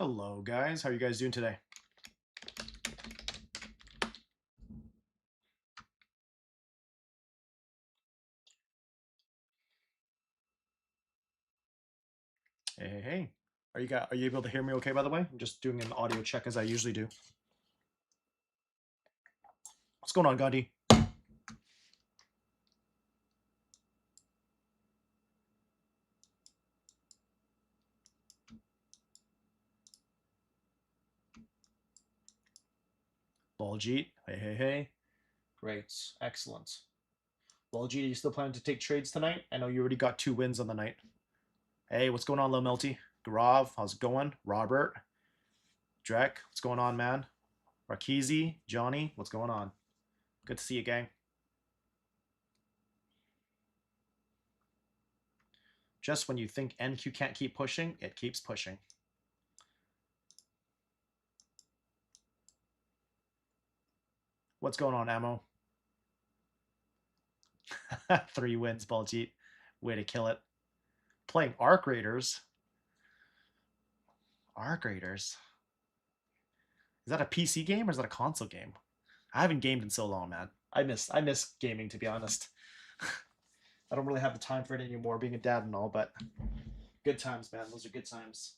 Hello, guys. How are you guys doing today? Hey. Are you able to hear me okay, by the way? I'm just doing an audio check as I usually do. What's going on, Gandhi? Baljeet. Hey. Great. Excellent. Baljeet, are you still planning to take trades tonight? I know you already got 2 wins on the night. Hey, what's going on, Lil Melty? Garav, how's it going? Robert. Drek, what's going on, man? Rakizi, Johnny, what's going on? Good to see you, gang. Just when you think NQ can't keep pushing, it keeps pushing. What's going on, Ammo? 3 wins, Baljeet. Way to kill it. Playing Arc Raiders. Arc Raiders. Is that a PC game or is that a console game? I haven't gamed in so long, man. I miss gaming, to be honest. I don't really have the time for it anymore, being a dad and all, but good times, man. Those are good times.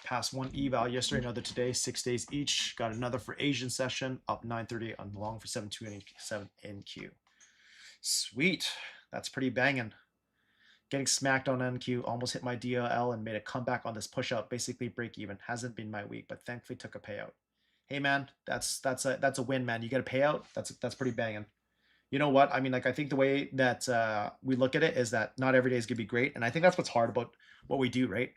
Passed 1 eval yesterday, another today, 6 days each. Got another for Asian session, up 9:30 on long for 7.2 and 7 NQ. Sweet. That's pretty banging. Getting smacked on NQ, almost hit my DLL and made a comeback on this push up, basically break even. Hasn't been my week, but thankfully took a payout. Hey man, that's a win, man. You get a payout. That's pretty banging. You know what? I mean, like I think the way that we look at it is that not every day is gonna be great, and I think that's what's hard about what we do, right?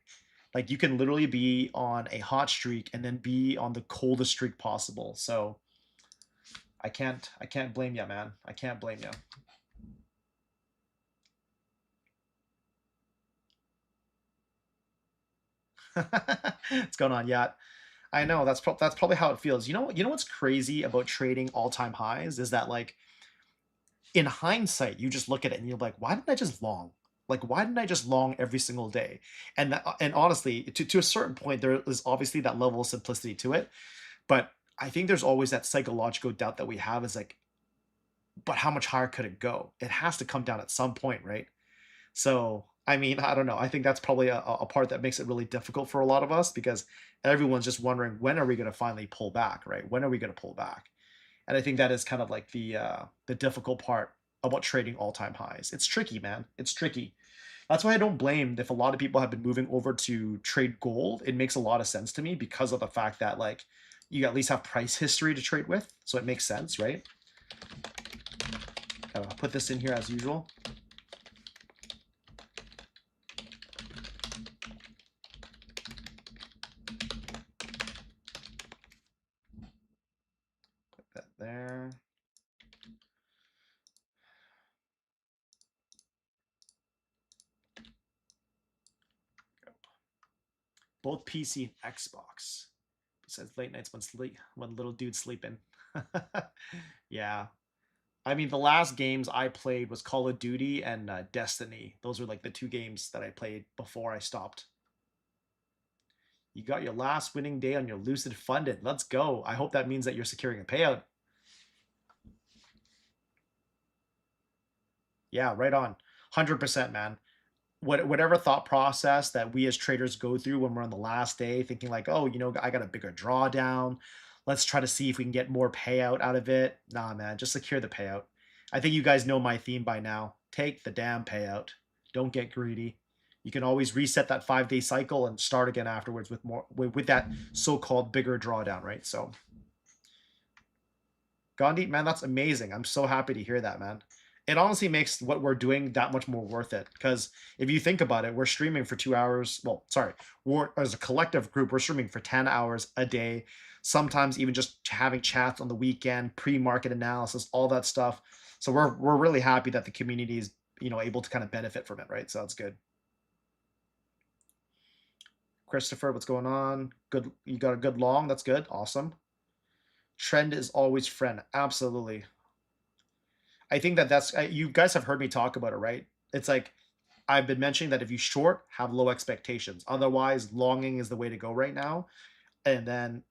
Like you can literally be on a hot streak and then be on the coldest streak possible. So I can't blame you, man. I can't blame you. What's going on, Yacht? I know that's probably how it feels. You know what's crazy about trading all-time highs is that like in hindsight, you just look at it and you're like, why didn't I just long? Like, why didn't I just long every single day? And honestly, to a certain point, there is obviously that level of simplicity to it. But I think there's always that psychological doubt that we have is like, but how much higher could it go? It has to come down at some point, right? So, I mean, I don't know. I think that's probably a part that makes it really difficult for a lot of us because everyone's just wondering when are we going to finally pull back, right? When are we going to pull back? And I think that is kind of like the difficult part about trading all-time highs. It's tricky, man. It's tricky. That's why I don't blame if a lot of people have been moving over to trade gold. It makes a lot of sense to me because of the fact that like you at least have price history to trade with, so it makes sense, right? I'll put this in here as usual. Put that there. Both PC and Xbox. Besides late nights when little dude's sleeping. Yeah. I mean, the last games I played was Call of Duty and Destiny. Those were like the 2 games that I played before I stopped. You got your last winning day on your Lucid Funded. Let's go. I hope that means that you're securing a payout. Yeah, right on. 100%, man. Whatever thought process that we as traders go through when we're on the last day, thinking like, oh, I got a bigger drawdown. Let's try to see if we can get more payout out of it. Nah, man, just secure the payout. I think you guys know my theme by now. Take the damn payout. Don't get greedy. You can always reset that 5-day cycle and start again afterwards with more with that so-called bigger drawdown, right? So, Gandhi, man, that's amazing. I'm so happy to hear that, man. It honestly makes what we're doing that much more worth it. Because if you think about it, we're streaming for 2 hours. Well, sorry, we're as a collective group, we're streaming for 10 hours a day. Sometimes even just having chats on the weekend, pre-market analysis, all that stuff. So we're really happy that the community is able to kind of benefit from it, right? So that's good. Christopher, what's going on? Good, you got a good long. That's good. Awesome. Trend is always friend. Absolutely. I think that that's you guys have heard me talk about it, right? It's like I've been mentioning that if you short, have low expectations. Otherwise, longing is the way to go right now. And then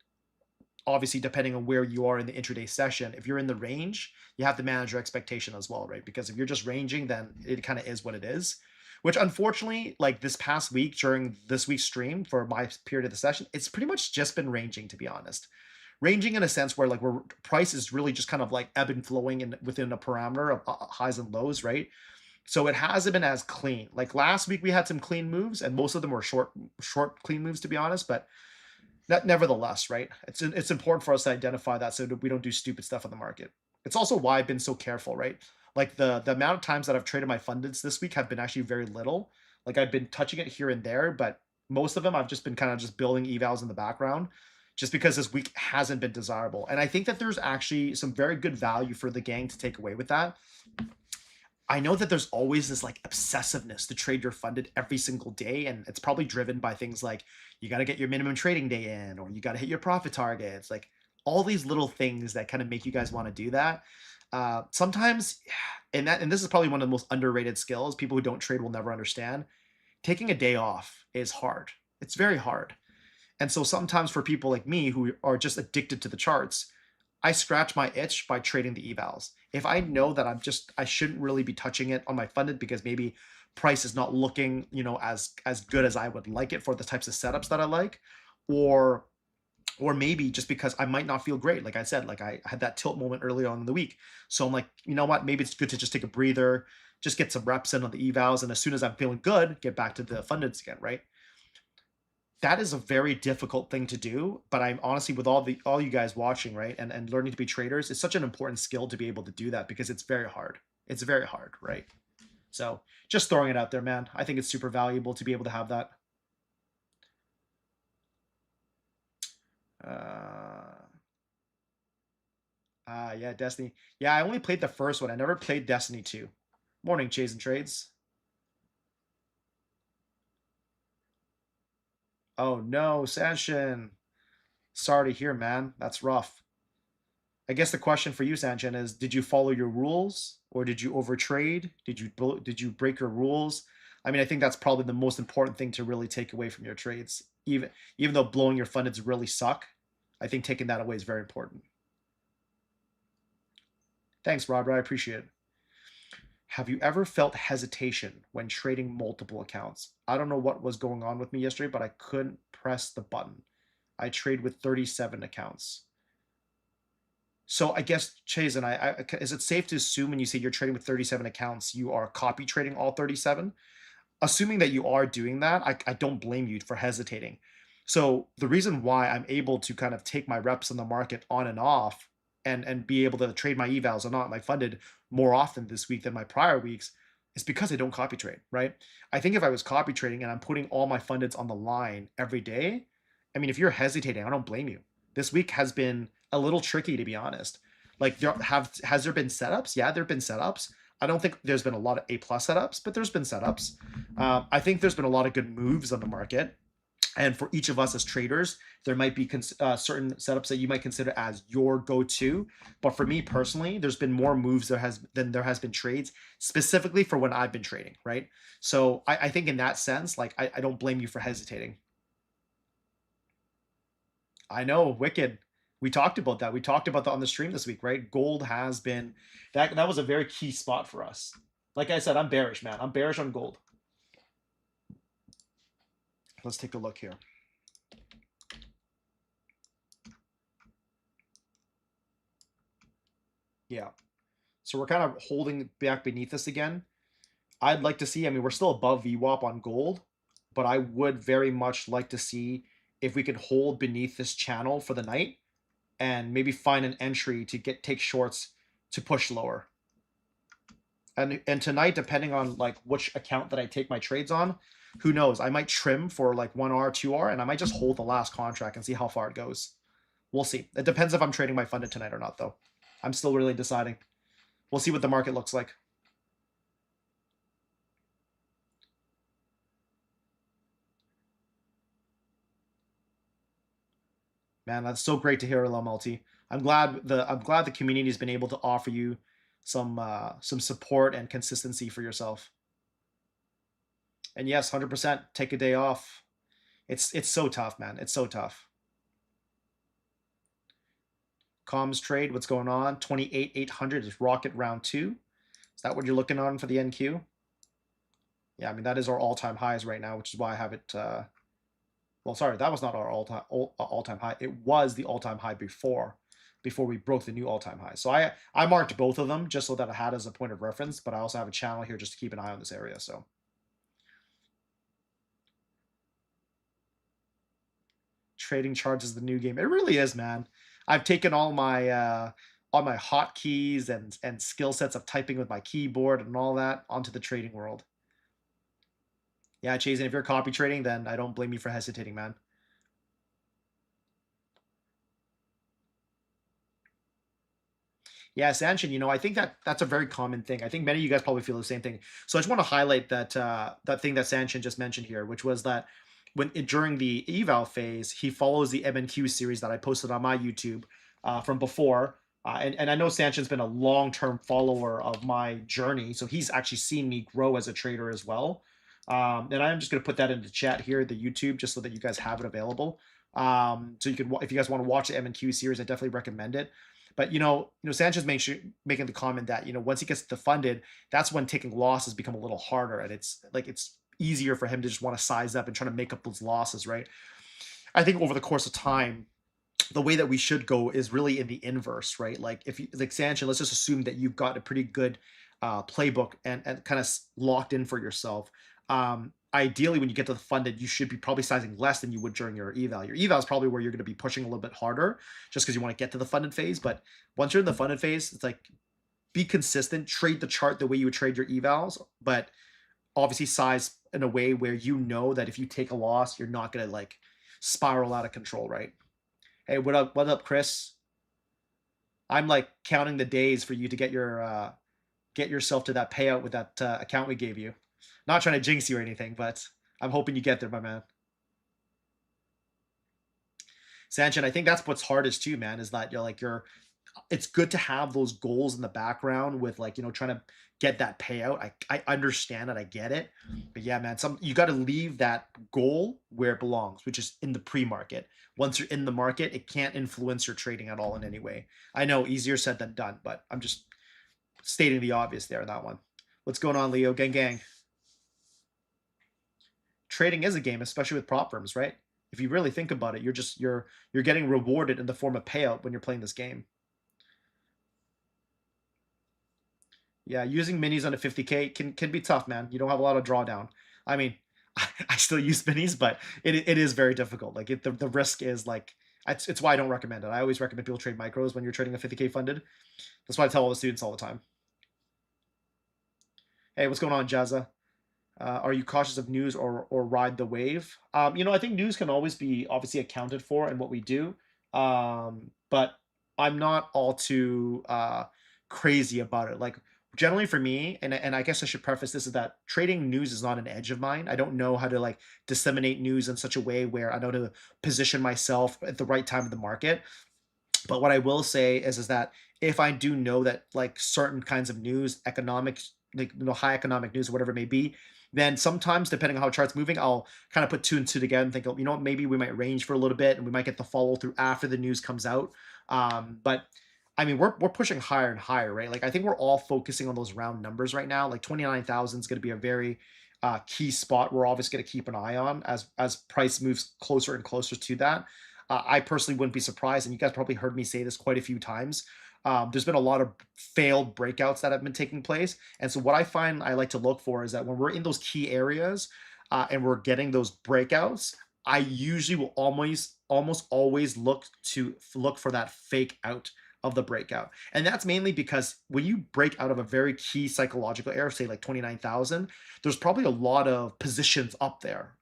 obviously depending on where you are in the intraday session, if you're in the range, you have to manage your expectation as well, right? Because if you're just ranging, then it kind of is what it is. Which unfortunately, like this past week during this week's stream for my period of the session, it's pretty much just been ranging, to be honest. Ranging in a sense where like where price is really just kind of like ebb and flowing in within a parameter of highs and lows, right? So it hasn't been as clean. Like last week we had some clean moves, and most of them were short clean moves, to be honest. But that nevertheless, right? It's important for us to identify that so that we don't do stupid stuff in the market. It's also why I've been so careful, right? Like the amount of times that I've traded my fundeds this week have been actually very little. Like I've been touching it here and there, but most of them I've just been kind of just building evals in the background just because this week hasn't been desirable. And I think that there's actually some very good value for the gang to take away with that. I know that there's always this like obsessiveness to trade your funded every single day, and it's probably driven by things like you got to get your minimum trading day in, or you got to hit your profit targets, like all these little things that kind of make you guys want to do that. Sometimes, and this is probably one of the most underrated skills people who don't trade will never understand. Taking a day off is hard. It's very hard. And so sometimes for people like me who are just addicted to the charts, I scratch my itch by trading the evals. If I know that I shouldn't really be touching it on my funded because maybe price is not looking, as good as I would like it for the types of setups that I like, or maybe just because I might not feel great. Like I said, like I had that tilt moment earlier on in the week. So I'm like, you know what? Maybe it's good to just take a breather, just get some reps in on the evals, and as soon as I'm feeling good, get back to the fundeds again, right? That is a very difficult thing to do, but I'm honestly with all you guys watching, right, and learning to be traders, it's such an important skill to be able to do that because it's very hard. It's very hard, right? So just throwing it out there, man. I think it's super valuable to be able to have that. Yeah, Destiny. Yeah, I only played the first one. I never played Destiny 2. Morning, Chase and Trades. Oh no, Sanshin. Sorry to hear, man. That's rough. I guess the question for you, Sanchin, is: did you follow your rules, or did you overtrade? Did you break your rules? I mean, I think that's probably the most important thing to really take away from your trades. Even though blowing your fundeds really suck, I think taking that away is very important. Thanks, Robert. I appreciate it. Have you ever felt hesitation when trading multiple accounts? I don't know what was going on with me yesterday, but I couldn't press the button. I trade with 37 accounts. So I guess Chase and is it safe to assume when you say you're trading with 37 accounts, you are copy trading all 37? Assuming that you are doing that, I don't blame you for hesitating. So the reason why I'm able to kind of take my reps in the market on and off and be able to trade my evals or not my funded more often this week than my prior weeks is because I don't copy trade, right? I think if I was copy trading and I'm putting all my fundeds on the line every day, I mean, if you're hesitating, I don't blame you. This week has been a little tricky, to be honest. Like, has there been setups? Yeah, there have been setups. I don't think there's been a lot of A plus setups, but there's been setups. I think there's been a lot of good moves on the market. And for each of us as traders, there might be certain setups that you might consider as your go-to. But for me personally, there's been more moves than there has been trades, specifically for when I've been trading, right? So I think in that sense, like I don't blame you for hesitating. I know, wicked. We talked about that. We talked about that on the stream this week, right? Gold has been that was a very key spot for us. Like I said, I'm bearish, man. I'm bearish on gold. Let's take a look here. Yeah. So we're kind of holding back beneath this again. I'd like to see, I mean, we're still above VWAP on gold, but I would very much like to see if we could hold beneath this channel for the night and maybe find an entry to take shorts to push lower. And tonight, depending on like which account that I take my trades on, who knows? I might trim for like 1R, 2R, and I might just hold the last contract and see how far it goes. We'll see. It depends if I'm trading my funded tonight or not, though. I'm still really deciding. We'll see what the market looks like. Man, that's so great to hear, LMLT. I'm glad the community has been able to offer you some support and consistency for yourself. And yes, 100% take a day off. It's so tough, man. It's so tough. Comms trade, what's going on? 28,800 is rocket round 2. Is that what you're looking on for the NQ? Yeah, I mean, that is our all-time highs right now, which is why I have it. Well, sorry, that was not our all-time high. It was the all-time high before we broke the new all-time high. So I marked both of them just so that I had as a point of reference, but I also have a channel here just to keep an eye on this area. So trading charts is the new game. It really is, man. I've taken all my hotkeys and skill sets of typing with my keyboard and all that onto the trading world. Yeah, Chase, and if you're copy trading, then I don't blame you for hesitating, man. Yeah, Sanchin, I think that's a very common thing. I think many of you guys probably feel the same thing. So I just want to highlight that thing that Sanchin just mentioned here, which was that during the eval phase, he follows the MNQ series that I posted on my YouTube from before. And I know Sanchin's been a long-term follower of my journey, so he's actually seen me grow as a trader as well. And I'm just going to put that into chat here, the YouTube, just so that you guys have it available. So you can, if you guys want to watch the M&Q series, I definitely recommend it. But Sanchez making the comment that once he gets defunded, that's when taking losses become a little harder, and it's easier for him to just want to size up and try to make up those losses, right? I think over the course of time, the way that we should go is really in the inverse, right? Like if you like Sanchez, let's just assume that you've got a pretty good playbook and kind of locked in for yourself. Ideally, when you get to the funded, you should be probably sizing less than you would during your eval. Your eval is probably where you're going to be pushing a little bit harder just because you want to get to the funded phase. But once you're in the funded phase, it's like be consistent, trade the chart the way you would trade your evals, but obviously size in a way where you know that if you take a loss, you're not going to like spiral out of control, right? Hey, what up, Chris? I'm like counting the days for you to get yourself to that payout with that account we gave you. Not trying to jinx you or anything, but I'm hoping you get there, my man. Sanchin, I think that's what's hardest too, man, is that it's good to have those goals in the background with trying to get that payout. I understand it, I get it. But yeah, man, you got to leave that goal where it belongs, which is in the pre-market. Once you're in the market, it can't influence your trading at all in any way. I know, easier said than done, but I'm just stating the obvious there in that one. What's going on, Leo? Gang. Trading is a game, especially with prop firms, right? If you really think about it, you're getting rewarded in the form of payout when you're playing this game. Yeah, using minis on a 50K can be tough, man. You don't have a lot of drawdown. I mean, I still use minis, but it is very difficult. Like the risk is like it's why I don't recommend it. I always recommend people trade micros when you're trading a 50K funded. That's why I tell all the students all the time. Hey, what's going on, Jazza? Are you cautious of news or ride the wave? I think news can always be obviously accounted for in what we do, but I'm not all too crazy about it. Like generally for me, and I guess I should preface this is that trading news is not an edge of mine. I don't know how to like disseminate news in such a way where I know to position myself at the right time of the market. But what I will say is that if I do know that like certain kinds of news, economics, like high economic news or whatever it may be, then sometimes depending on how chart's moving, I'll kind of put two and two together and think, maybe we might range for a little bit and we might get the follow through after the news comes out. But I mean, we're pushing higher and higher, right? Like I think we're all focusing on those round numbers right now. Like 29,000 is going to be a very key spot we're obviously going to keep an eye on as price moves closer and closer to that. I personally wouldn't be surprised, and you guys probably heard me say this quite a few times. There's been a lot of failed breakouts that have been taking place. And so what I find I like to look for is that when we're in those key areas and we're getting those breakouts, I usually will almost always look for that fake out of the breakout. And that's mainly because when you break out of a very key psychological area, say like 29,000, there's probably a lot of positions up there,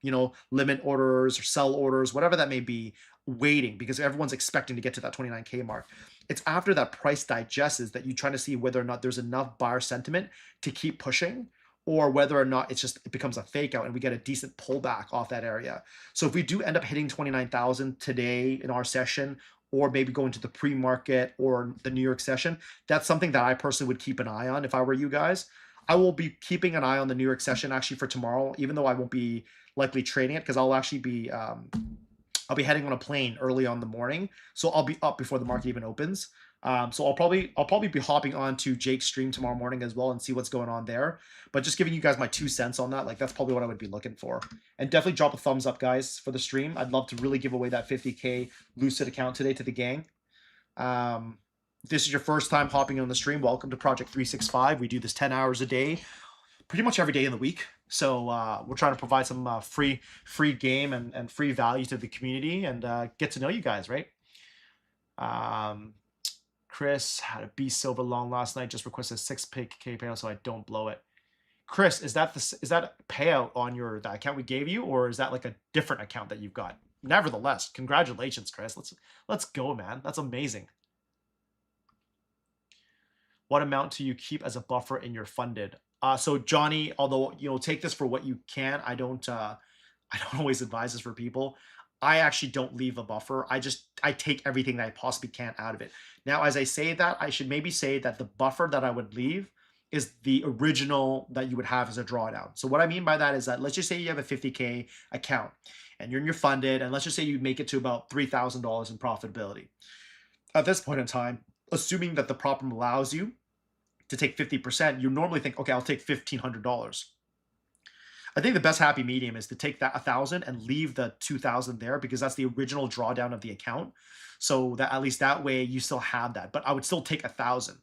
limit orders or sell orders, whatever that may be, waiting because everyone's expecting to get to that 29K mark. It's after that price digests that you try to see whether or not there's enough buyer sentiment to keep pushing, or whether or not it becomes a fake out and we get a decent pullback off that area. So if we do end up hitting 29,000 today in our session, or maybe going to the pre-market or the New York session. That's something that I personally would keep an eye on if I were you guys. I will be keeping an eye on the New York session actually for tomorrow, even though I won't be likely trading it because I'll be heading on a plane early on the morning, so I'll be up before the market even opens. So I'll probably be hopping on to Jake's stream tomorrow morning as well and see what's going on there. But just giving you guys my 2 cents on that, like that's probably what I would be looking for. And definitely drop a thumbs up, guys, for the stream. I'd love to really give away that 50K Lucid account today to the gang. If this is your first time hopping on the stream, welcome to Project 365. We do this 10 hours a day, pretty much every day in the week. So we're trying to provide some free game and free value to the community and get to know you guys, right? Chris had a B silver long last night. Just requested 6K payout so I don't blow it. Chris, is that payout on that account we gave you, or is that like a different account that you've got? Nevertheless, congratulations, Chris. Let's go, man. That's amazing. What amount do you keep as a buffer in your funded? So Johnny, although take this for what you can, I don't always advise this for people. I actually don't leave a buffer. I take everything that I possibly can out of it. Now, as I say that, I should maybe say that the buffer that I would leave is the original that you would have as a drawdown. So what I mean by that is that let's just say you have a 50K account and you're in your funded, and let's just say you make it to about $3,000 in profitability. At this point in time, assuming that the problem allows you to take 50%, you normally think, okay, I'll take $1,500. I think the best happy medium is to take that 1,000 and leave the 2,000 there because that's the original drawdown of the account. So that at least that way you still have that. But I would still take 1,000.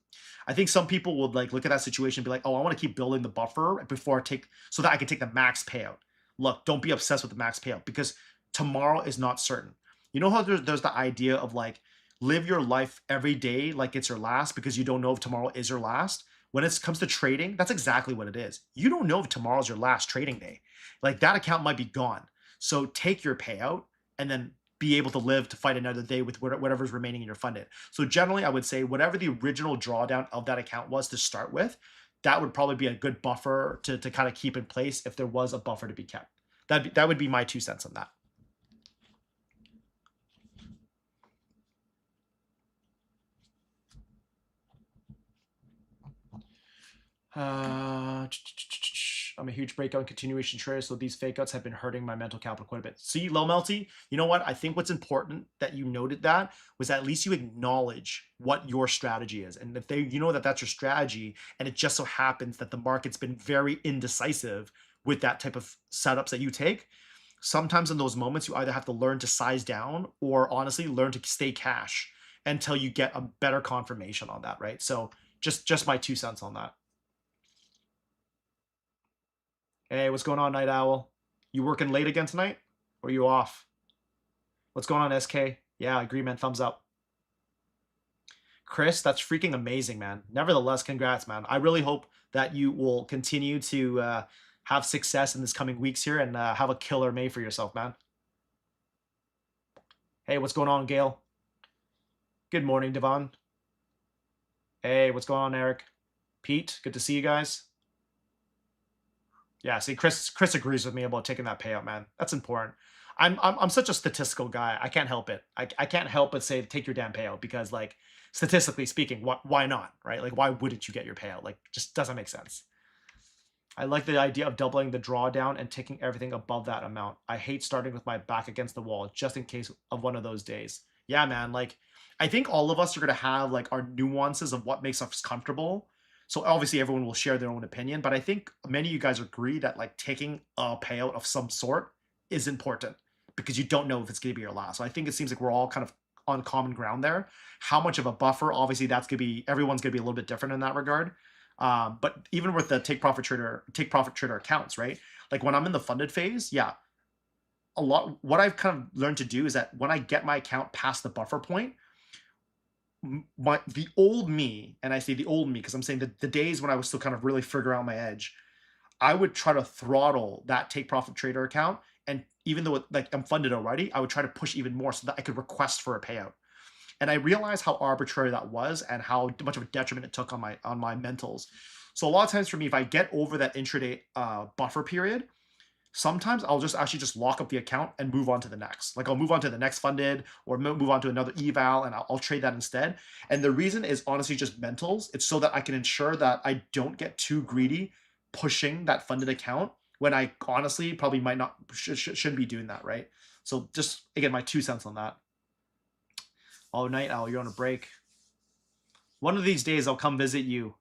I think some people would like look at that situation and be like, oh, I want to keep building the buffer before I take so that I can take the max payout. Look, don't be obsessed with the max payout because tomorrow is not certain. You know how there's the idea of like live your life every day like it's your last because you don't know if tomorrow is your last. When it comes to trading, that's exactly what it is. You don't know if tomorrow's your last trading day. Like that account might be gone. So take your payout and then be able to live to fight another day with whatever's remaining in your funded. So generally, I would say whatever the original drawdown of that account was to start with, that would probably be a good buffer to kind of keep in place if there was a buffer to be kept. That would be my 2 cents on that. I'm a huge breakout and continuation trader, so these fake outs have been hurting my mental capital quite a bit. See, Low Melty, you know what? I think what's important that you noted that was at least you acknowledge what your strategy is. And if you know that that's your strategy, and it just so happens that the market's been very indecisive with that type of setups that you take, sometimes in those moments, you either have to learn to size down or honestly learn to stay cash until you get a better confirmation on that, right? So just my 2 cents on that. Hey, what's going on, Night Owl? You working late again tonight? Or are you off? What's going on, SK? Yeah, I agree, man. Thumbs up. Chris, that's freaking amazing, man. Nevertheless, congrats, man. I really hope that you will continue to have success in this coming weeks here and have a killer May for yourself, man. Hey, what's going on, Gail? Good morning, Devon. Hey, what's going on, Eric? Pete, good to see you guys. Yeah, see, Chris agrees with me about taking that payout, man. That's important. I'm such a statistical guy. I can't help it. I can't help but say take your damn payout because, like, statistically speaking, why not, right? Like, why wouldn't you get your payout? Like, just doesn't make sense. I like the idea of doubling the drawdown and taking everything above that amount. I hate starting with my back against the wall just in case of one of those days. Yeah, man. Like, I think all of us are gonna have like our nuances of what makes us comfortable. So obviously everyone will share their own opinion, but I think many of you guys agree that like taking a payout of some sort is important because you don't know if it's going to be your last. So I think it seems like we're all kind of on common ground there. How much of a buffer? Obviously, that's going to be everyone's going to be a little bit different in that regard. But even with the take profit trader accounts, right? Like when I'm in the funded phase, yeah, a lot. What I've kind of learned to do is that when I get my account past the buffer point, the old me, and I say the old me because I'm saying the days when I was still kind of really figuring out my edge, I would try to throttle that take profit trader account, and even though like I'm funded already, I would try to push even more so that I could request for a payout. And I realized how arbitrary that was and how much of a detriment it took on my mentals. So a lot of times for me, if I get over that intraday buffer period, sometimes I'll just actually just lock up the account and move on to the next. Like I'll move on to the next funded or move on to another eval and I'll trade that instead. And the reason is honestly just mentals. It's so that I can ensure that I don't get too greedy pushing that funded account when I honestly probably might not shouldn't be doing that, right? So just again, my 2 cents on that. Oh, Night Owl, you're on a break. One of these days I'll come visit you.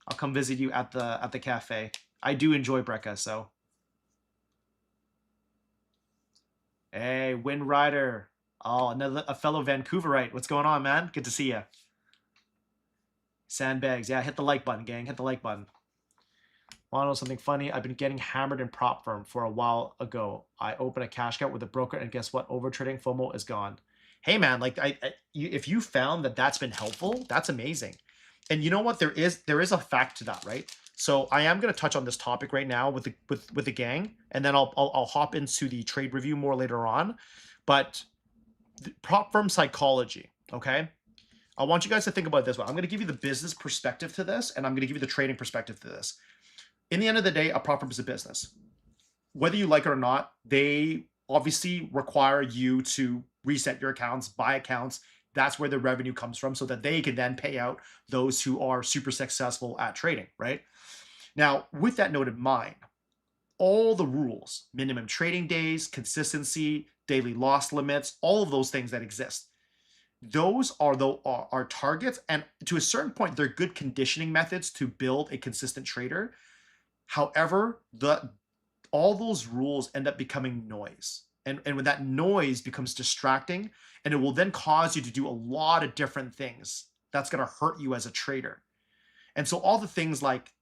I'll come visit you at the cafe. I do enjoy Brecca, so. Hey, Wind Rider. Oh, a fellow Vancouverite. What's going on, man? Good to see you. Sandbags. Yeah, hit the like button, gang. Hit the like button. Want to know something funny? I've been getting hammered in prop firm for a while ago. I opened a cash account with a broker, and guess what? Overtrading FOMO is gone. Hey, man, like if you found that that's been helpful, that's amazing. And you know what? There is a fact to that, right? So I am going to touch on this topic right now with the gang, and then I'll hop into the trade review more later on. But prop firm psychology, okay? I want you guys to think about it this way. I'm going to give you the business perspective to this, and I'm going to give you the trading perspective to this. In the end of the day, a prop firm is a business. Whether you like it or not, they obviously require you to reset your accounts, buy accounts. That's where the revenue comes from so that they can then pay out those who are super successful at trading, right? Now, with that note in mind, all the rules, minimum trading days, consistency, daily loss limits, all of those things that exist, those are targets. And to a certain point, they're good conditioning methods to build a consistent trader. However, all those rules end up becoming noise. And when that noise becomes distracting, and it will then cause you to do a lot of different things, that's going to hurt you as a trader. And so all the things like,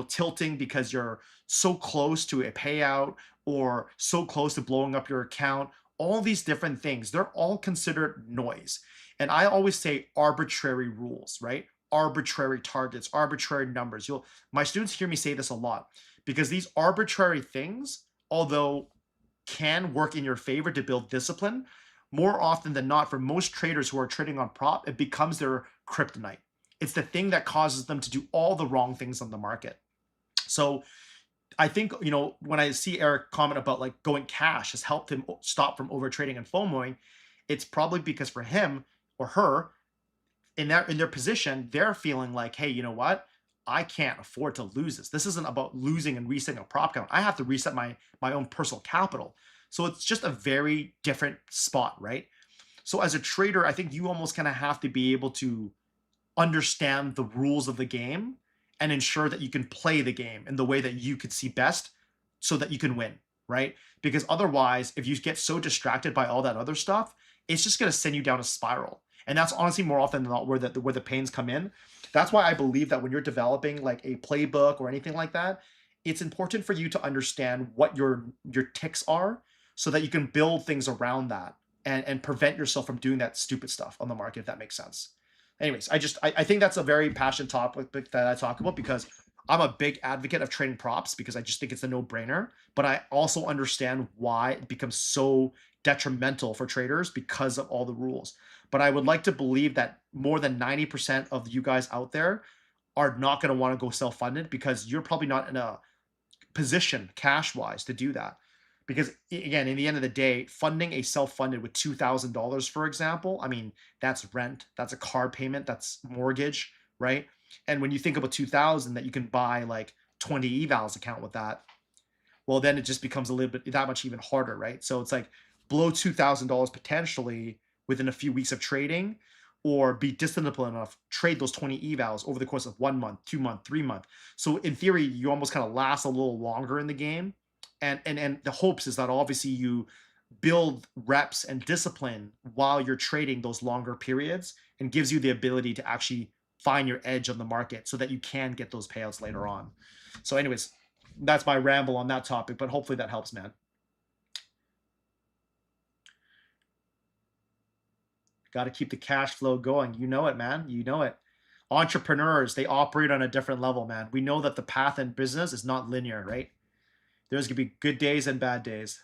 tilting because you're so close to a payout or so close to blowing up your account, all these different things, they're all considered noise. And I always say arbitrary rules, right? Arbitrary targets, arbitrary numbers. My students hear me say this a lot because these arbitrary things, although can work in your favor to build discipline, more often than not, for most traders who are trading on prop, it becomes their kryptonite. It's the thing that causes them to do all the wrong things on the market. So I think, when I see Eric comment about like going cash has helped him stop from overtrading and FOMOing, it's probably because for him or her, in their position, they're feeling like, hey, you know what? I can't afford to lose this. This isn't about losing and resetting a prop count. I have to reset my own personal capital. So it's just a very different spot, right? So as a trader, I think you almost kind of have to be able to understand the rules of the game and ensure that you can play the game in the way that you could see best so that you can win, right? Because otherwise, if you get so distracted by all that other stuff, it's just going to send you down a spiral. And that's honestly more often than not where the pains come in. That's why I believe that when you're developing like a playbook or anything like that, it's important for you to understand what your ticks are so that you can build things around that and prevent yourself from doing that stupid stuff on the market, if that makes sense. Anyways, I think that's a very passionate topic that I talk about because I'm a big advocate of trading props because I just think it's a no-brainer. But I also understand why it becomes so detrimental for traders because of all the rules. But I would like to believe that more than 90% of you guys out there are not going to want to go self-funded because you're probably not in a position cash-wise to do that. Because again, in the end of the day, funding a self-funded with $2,000, for example, I mean, that's rent, that's a car payment, that's mortgage, right? And when you think about 2,000 that you can buy like 20 evals account with that, well, then it just becomes a little bit that much even harder, right? So it's like blow $2,000 potentially within a few weeks of trading, or be disciplined enough, trade those 20 evals over the course of 1 month, 2 month, 3 month. So in theory, you almost kind of last a little longer in the game. And the hopes is that obviously you build reps and discipline while you're trading those longer periods and gives you the ability to actually find your edge on the market so that you can get those payouts later on. So anyways, that's my ramble on that topic, but hopefully that helps, man. Got to keep the cash flow going. You know it, man. You know it. Entrepreneurs, they operate on a different level, man. We know that the path in business is not linear, right? There's going to be good days and bad days.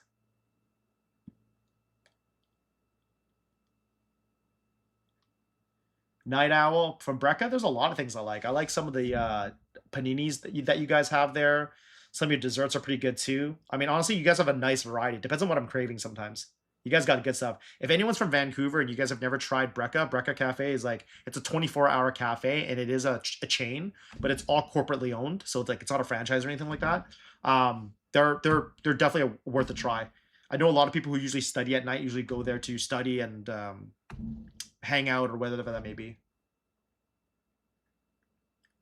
Night Owl from Brecca. There's a lot of things I like. I like some of the paninis that you guys have there. Some of your desserts are pretty good too. I mean, honestly, you guys have a nice variety. Depends on what I'm craving sometimes. You guys got good stuff. If anyone's from Vancouver and you guys have never tried Brecca Cafe is like it's a 24-hour cafe and it is a chain, but it's all corporately owned, so it's like it's not a franchise or anything like that. They're definitely worth a try. I know a lot of people who usually study at night usually go there to study and hang out or whatever that may be.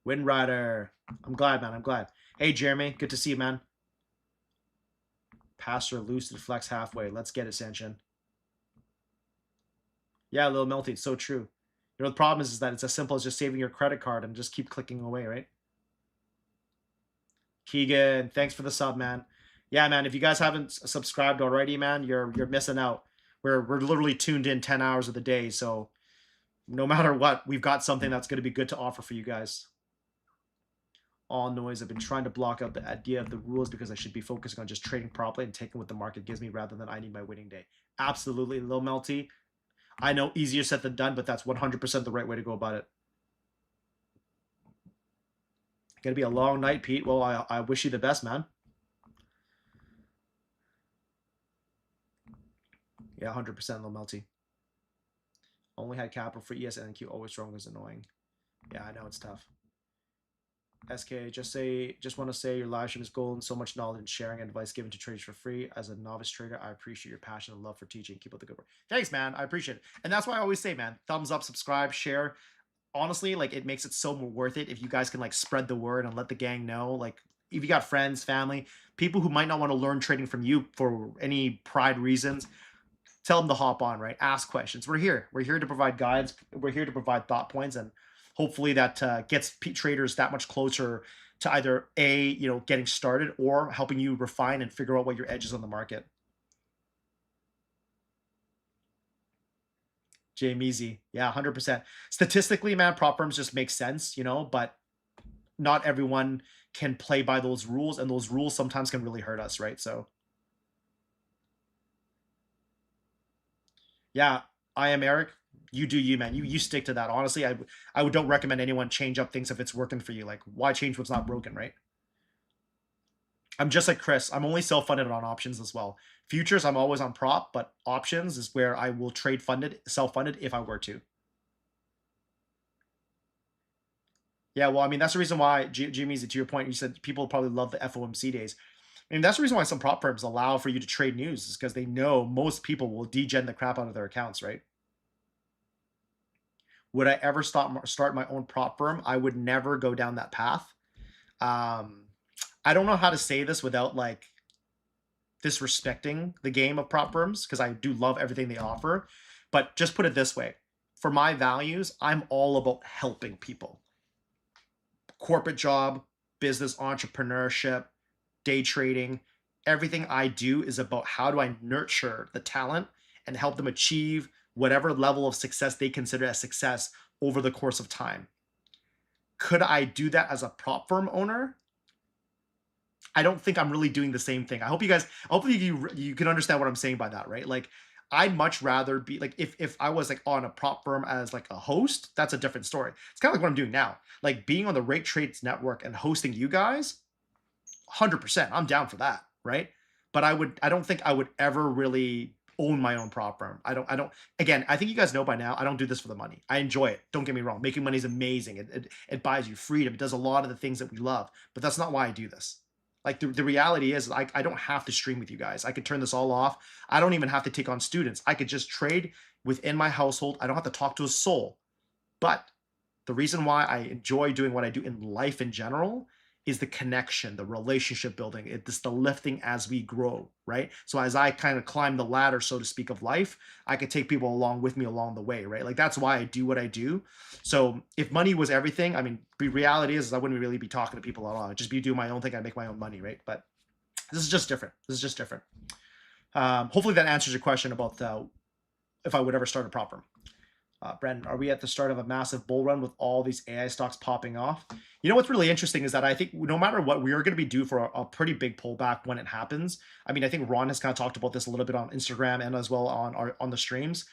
Windrider. I'm glad, man. I'm glad. Hey, Jeremy. Good to see you, man. Passer lucid flex halfway. Let's get it, Sanchin. Yeah, a little melty. It's so true. You know, the problem is that it's as simple as just saving your credit card and just keep clicking away, right? Keegan, thanks for the sub, man. Yeah, man. If you guys haven't subscribed already, man, you're missing out. We're literally tuned in 10 hours of the day, so no matter what, we've got something that's going to be good to offer for you guys. All noise. I've been trying to block out the idea of the rules because I should be focusing on just trading properly and taking what the market gives me rather than I need my winning day. Absolutely, Lil Melty. I know easier said than done, but that's 100% the right way to go about it. Gonna be a long night, Pete. Well, I wish you the best, man. Yeah, 100% Lil Melty. Only had capital for ES and Q. Always strong is annoying. Yeah, I know it's tough. SK, just want to say your live stream is golden. So much knowledge and sharing and advice given to traders for free. As a novice trader, I appreciate your passion and love for teaching. Keep up the good work. Thanks, man. I appreciate it. And that's why I always say, man, thumbs up, subscribe, share. Honestly, like it makes it so more worth it if you guys can like spread the word and let the gang know. Like if you got friends, family, people who might not want to learn trading from you for any pride reasons, tell them to hop on, right? Ask questions. We're here. We're here to provide guides. We're here to provide thought points, and hopefully that gets traders that much closer to either getting started or helping you refine and figure out what your edge is on the market. Jay Measy, yeah, 100%. Statistically, man, prop firms just make sense, but not everyone can play by those rules, and those rules sometimes can really hurt us, right? So yeah, I am Eric. You do you, man. You stick to that. Honestly, I don't recommend anyone change up things if it's working for you. Like, why change what's not broken, right? I'm just like Chris. I'm only self-funded on options as well. Futures, I'm always on prop, but options is where I will trade self-funded if I were to. Yeah, well, I mean, that's the reason why, Jimmy, to your point, you said people probably love the FOMC days. I mean, that's the reason why some prop firms allow for you to trade news is because they know most people will degen the crap out of their accounts, right? Would I ever start my own prop firm? I would never go down that path. I don't know how to say this without like disrespecting the game of prop firms because I do love everything they offer. But just put it this way. For my values, I'm all about helping people. Corporate job, business entrepreneurship, day trading, everything I do is about how do I nurture the talent and help them achieve whatever level of success they consider as success over the course of time. Could I do that as a prop firm owner? I don't think I'm really doing the same thing. Hopefully you can understand what I'm saying by that, right? Like I'd much rather be like if I was like on a prop firm as like a host, that's a different story. It's kind of like what I'm doing now. Like being on the Rate Trades network and hosting you guys, 100%. I'm down for that, right? But I don't think I would ever really own my own prop firm. Again, I think you guys know by now, I don't do this for the money. I enjoy it. Don't get me wrong. Making money is amazing. It buys you freedom. It does a lot of the things that we love, but that's not why I do this. Like the reality is I don't have to stream with you guys. I could turn this all off. I don't even have to take on students. I could just trade within my household. I don't have to talk to a soul. But the reason why I enjoy doing what I do in life in general is the connection, the relationship building. It's the lifting as we grow, right? So as I kind of climb the ladder, so to speak, of life, I could take people along with me along the way, right? Like that's why I do what I do. So if money was everything, I mean, the reality is I wouldn't really be talking to people at all. I'd just be doing my own thing. I'd make my own money, right? But this is just different. This is just different. Hopefully that answers your question about if I would ever start a prop firm. Brendan, are we at the start of a massive bull run with all these AI stocks popping off? You know what's really interesting is that I think no matter what, we are going to be due for a pretty big pullback when it happens. I mean, I think Ron has kind of talked about this a little bit on Instagram and as well on the streams.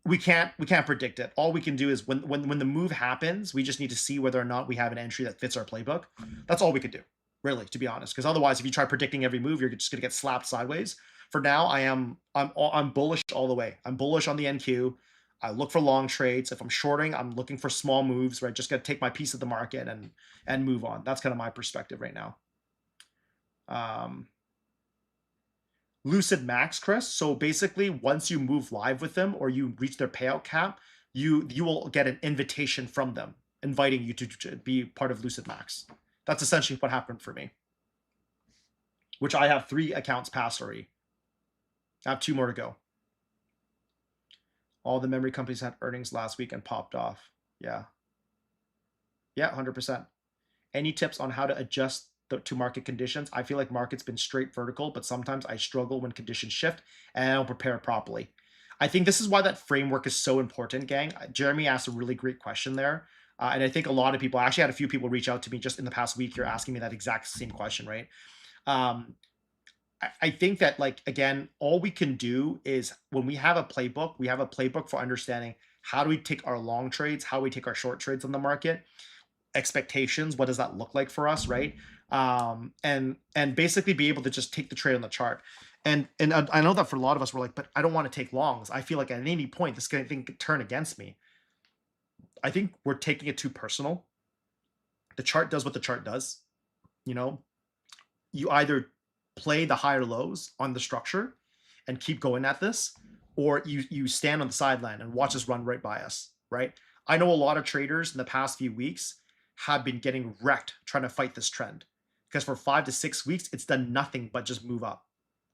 We can't predict it. All we can do is when the move happens, we just need to see whether or not we have an entry that fits our playbook. That's all we could do. really, to be honest. Because otherwise, if you try predicting every move, you're just gonna get slapped sideways. For now, I'm bullish all the way. I'm bullish on the NQ. I look for long trades. If I'm shorting, I'm looking for small moves, right? Just gotta take my piece of the market and move on. That's kind of my perspective right now. Um, Lucid Max, Chris. So basically, once you move live with them or you reach their payout cap, you will get an invitation from them inviting you to be part of Lucid Max. That's essentially what happened for me, which I have 3 accounts passed already. I have 2 more to go. All the memory companies had earnings last week and popped off. Yeah. Yeah, 100%. Any tips on how to adjust to market conditions? I feel like market's been straight vertical, but sometimes I struggle when conditions shift and I don't prepare properly. I think this is why that framework is so important, gang. Jeremy asked a really great question there. And I think a lot of people, I actually had a few people reach out to me just in the past week here asking me that exact same question, right? Um, I think that, like, again, all we can do is when we have a playbook, we have a playbook for understanding how do we take our long trades, how we take our short trades on the market, expectations, what does that look like for us, right? And basically be able to just take the trade on the chart. And I know that for a lot of us, we're like, but I don't want to take longs. I feel like at any point this thing could turn against me. I think we're taking it too personal. The chart does what the chart does. You know, you either play the higher lows on the structure and keep going at this, or you stand on the sideline and watch us run right by us, right? I know a lot of traders in the past few weeks have been getting wrecked trying to fight this trend because for 5 to 6 weeks it's done nothing but just move up.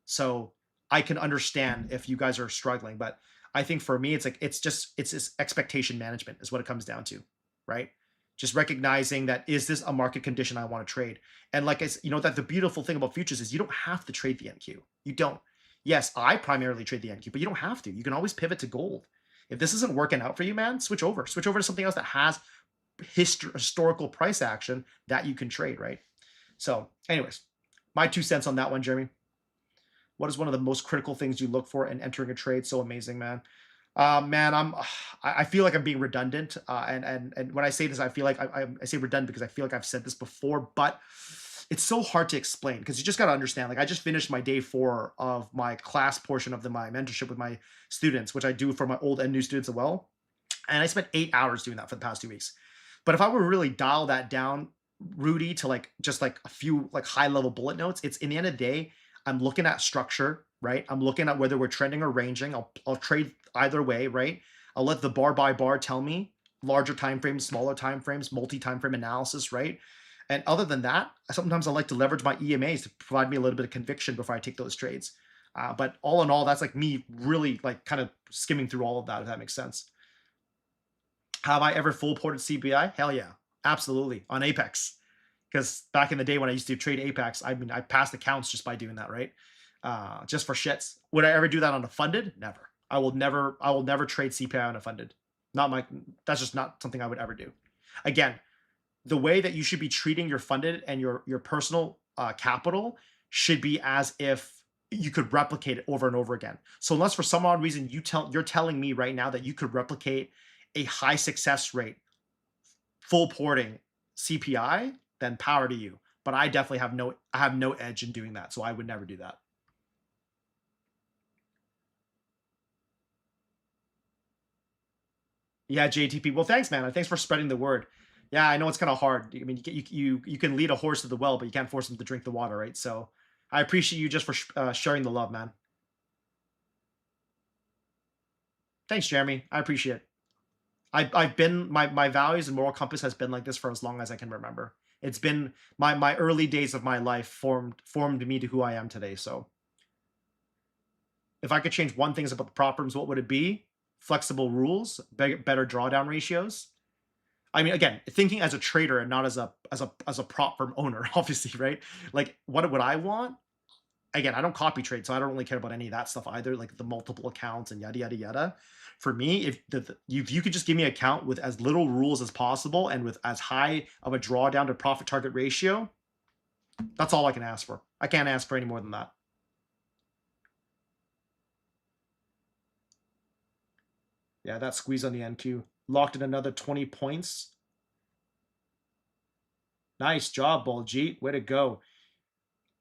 So I can understand if you guys are struggling, but I think for me it's like it's this expectation management is what it comes down to, right? Just recognizing that, is this a market condition I want to trade? And like that the beautiful thing about futures is you don't have to trade the NQ. You don't. Yes, I primarily trade the NQ, but you don't have to. You can always pivot to gold. If this isn't working out for you, man, switch over. Switch over to something else that has historical price action that you can trade, right? So, anyways, my 2 cents on that one, Jeremy. What is one of the most critical things you look for in entering a trade? So amazing, man. Man, I feel like I'm being redundant, and when I say this, I feel like I say redundant because I feel like I've said this before, but it's so hard to explain because you just got to understand. Like, I just finished my day 4 of my class portion of my mentorship with my students, which I do for my old and new students as well, and I spent 8 hours doing that for the past 2 weeks. But if I were to really dial that down, Rudy, to like just like a few like high level bullet notes, it's in the end of the day, I'm looking at structure, right? I'm looking at whether we're trending or ranging. I'll trade either way, right? I'll let the bar by bar tell me larger time frames, smaller time frames, multi time frame analysis, right? And other than that, sometimes I like to leverage my EMAs to provide me a little bit of conviction before I take those trades. But all in all, that's like me really like kind of skimming through all of that, if that makes sense. Have I ever full ported CPI? Hell yeah, absolutely, on Apex. Because back in the day when I used to trade Apex, I mean, I passed accounts just by doing that, right? Just for shits. Would I ever do that on a funded? Never. I will never trade CPI on a funded. That's just not something I would ever do. Again, the way that you should be treating your funded and your personal capital should be as if you could replicate it over and over again. So unless for some odd reason you're telling me right now that you could replicate a high success rate full porting CPI, then power to you. But I definitely have no edge in doing that, so I would never do that. Yeah, JTP. Well, thanks, man. Thanks for spreading the word. Yeah, I know it's kind of hard. I mean, you can lead a horse to the well, but you can't force him to drink the water, right? So I appreciate you just for sharing the love, man. Thanks, Jeremy. I appreciate it. I've been my values and moral compass has been like this for as long as I can remember. It's been my early days of my life formed me to who I am today. So if I could change one thing about the prop firms, what would it be? Flexible rules, better drawdown ratios. I mean, again, thinking as a trader and not as a prop firm owner, obviously, right? Like, what would I want? Again, I don't copy trade, so I don't really care about any of that stuff either, like the multiple accounts and yada yada yada. For me, if you could just give me an account with as little rules as possible and with as high of a drawdown to profit target ratio, that's all I can ask for. I can't ask for any more than that. Yeah, that squeeze on the NQ locked in another 20 points. Nice job, Baljeet. Way to go.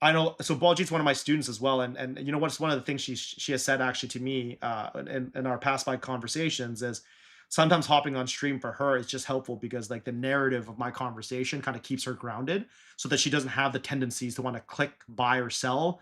I know. So Baljeet's one of my students as well, and you know what's one of the things she has said actually to me in our past five conversations is sometimes hopping on stream for her is just helpful because like the narrative of my conversation kind of keeps her grounded so that she doesn't have the tendencies to want to click buy or sell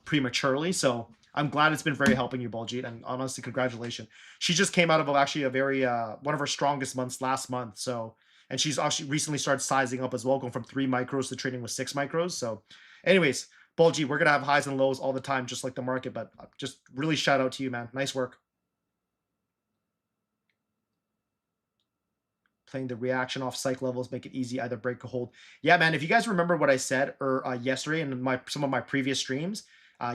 prematurely. So I'm glad it's been very helping you, Baljeet, and honestly, congratulations. She just came out of actually a very one of her strongest months last month. So and she's actually recently started sizing up as well, going from 3 micros to trading with 6 micros. So anyways, Bulgy, we're gonna have highs and lows all the time, just like the market. But just really shout out to you, man. Nice work. Playing the reaction off psych levels make it easy, either break or hold. Yeah, man. If you guys remember what I said or yesterday in my some of my previous streams,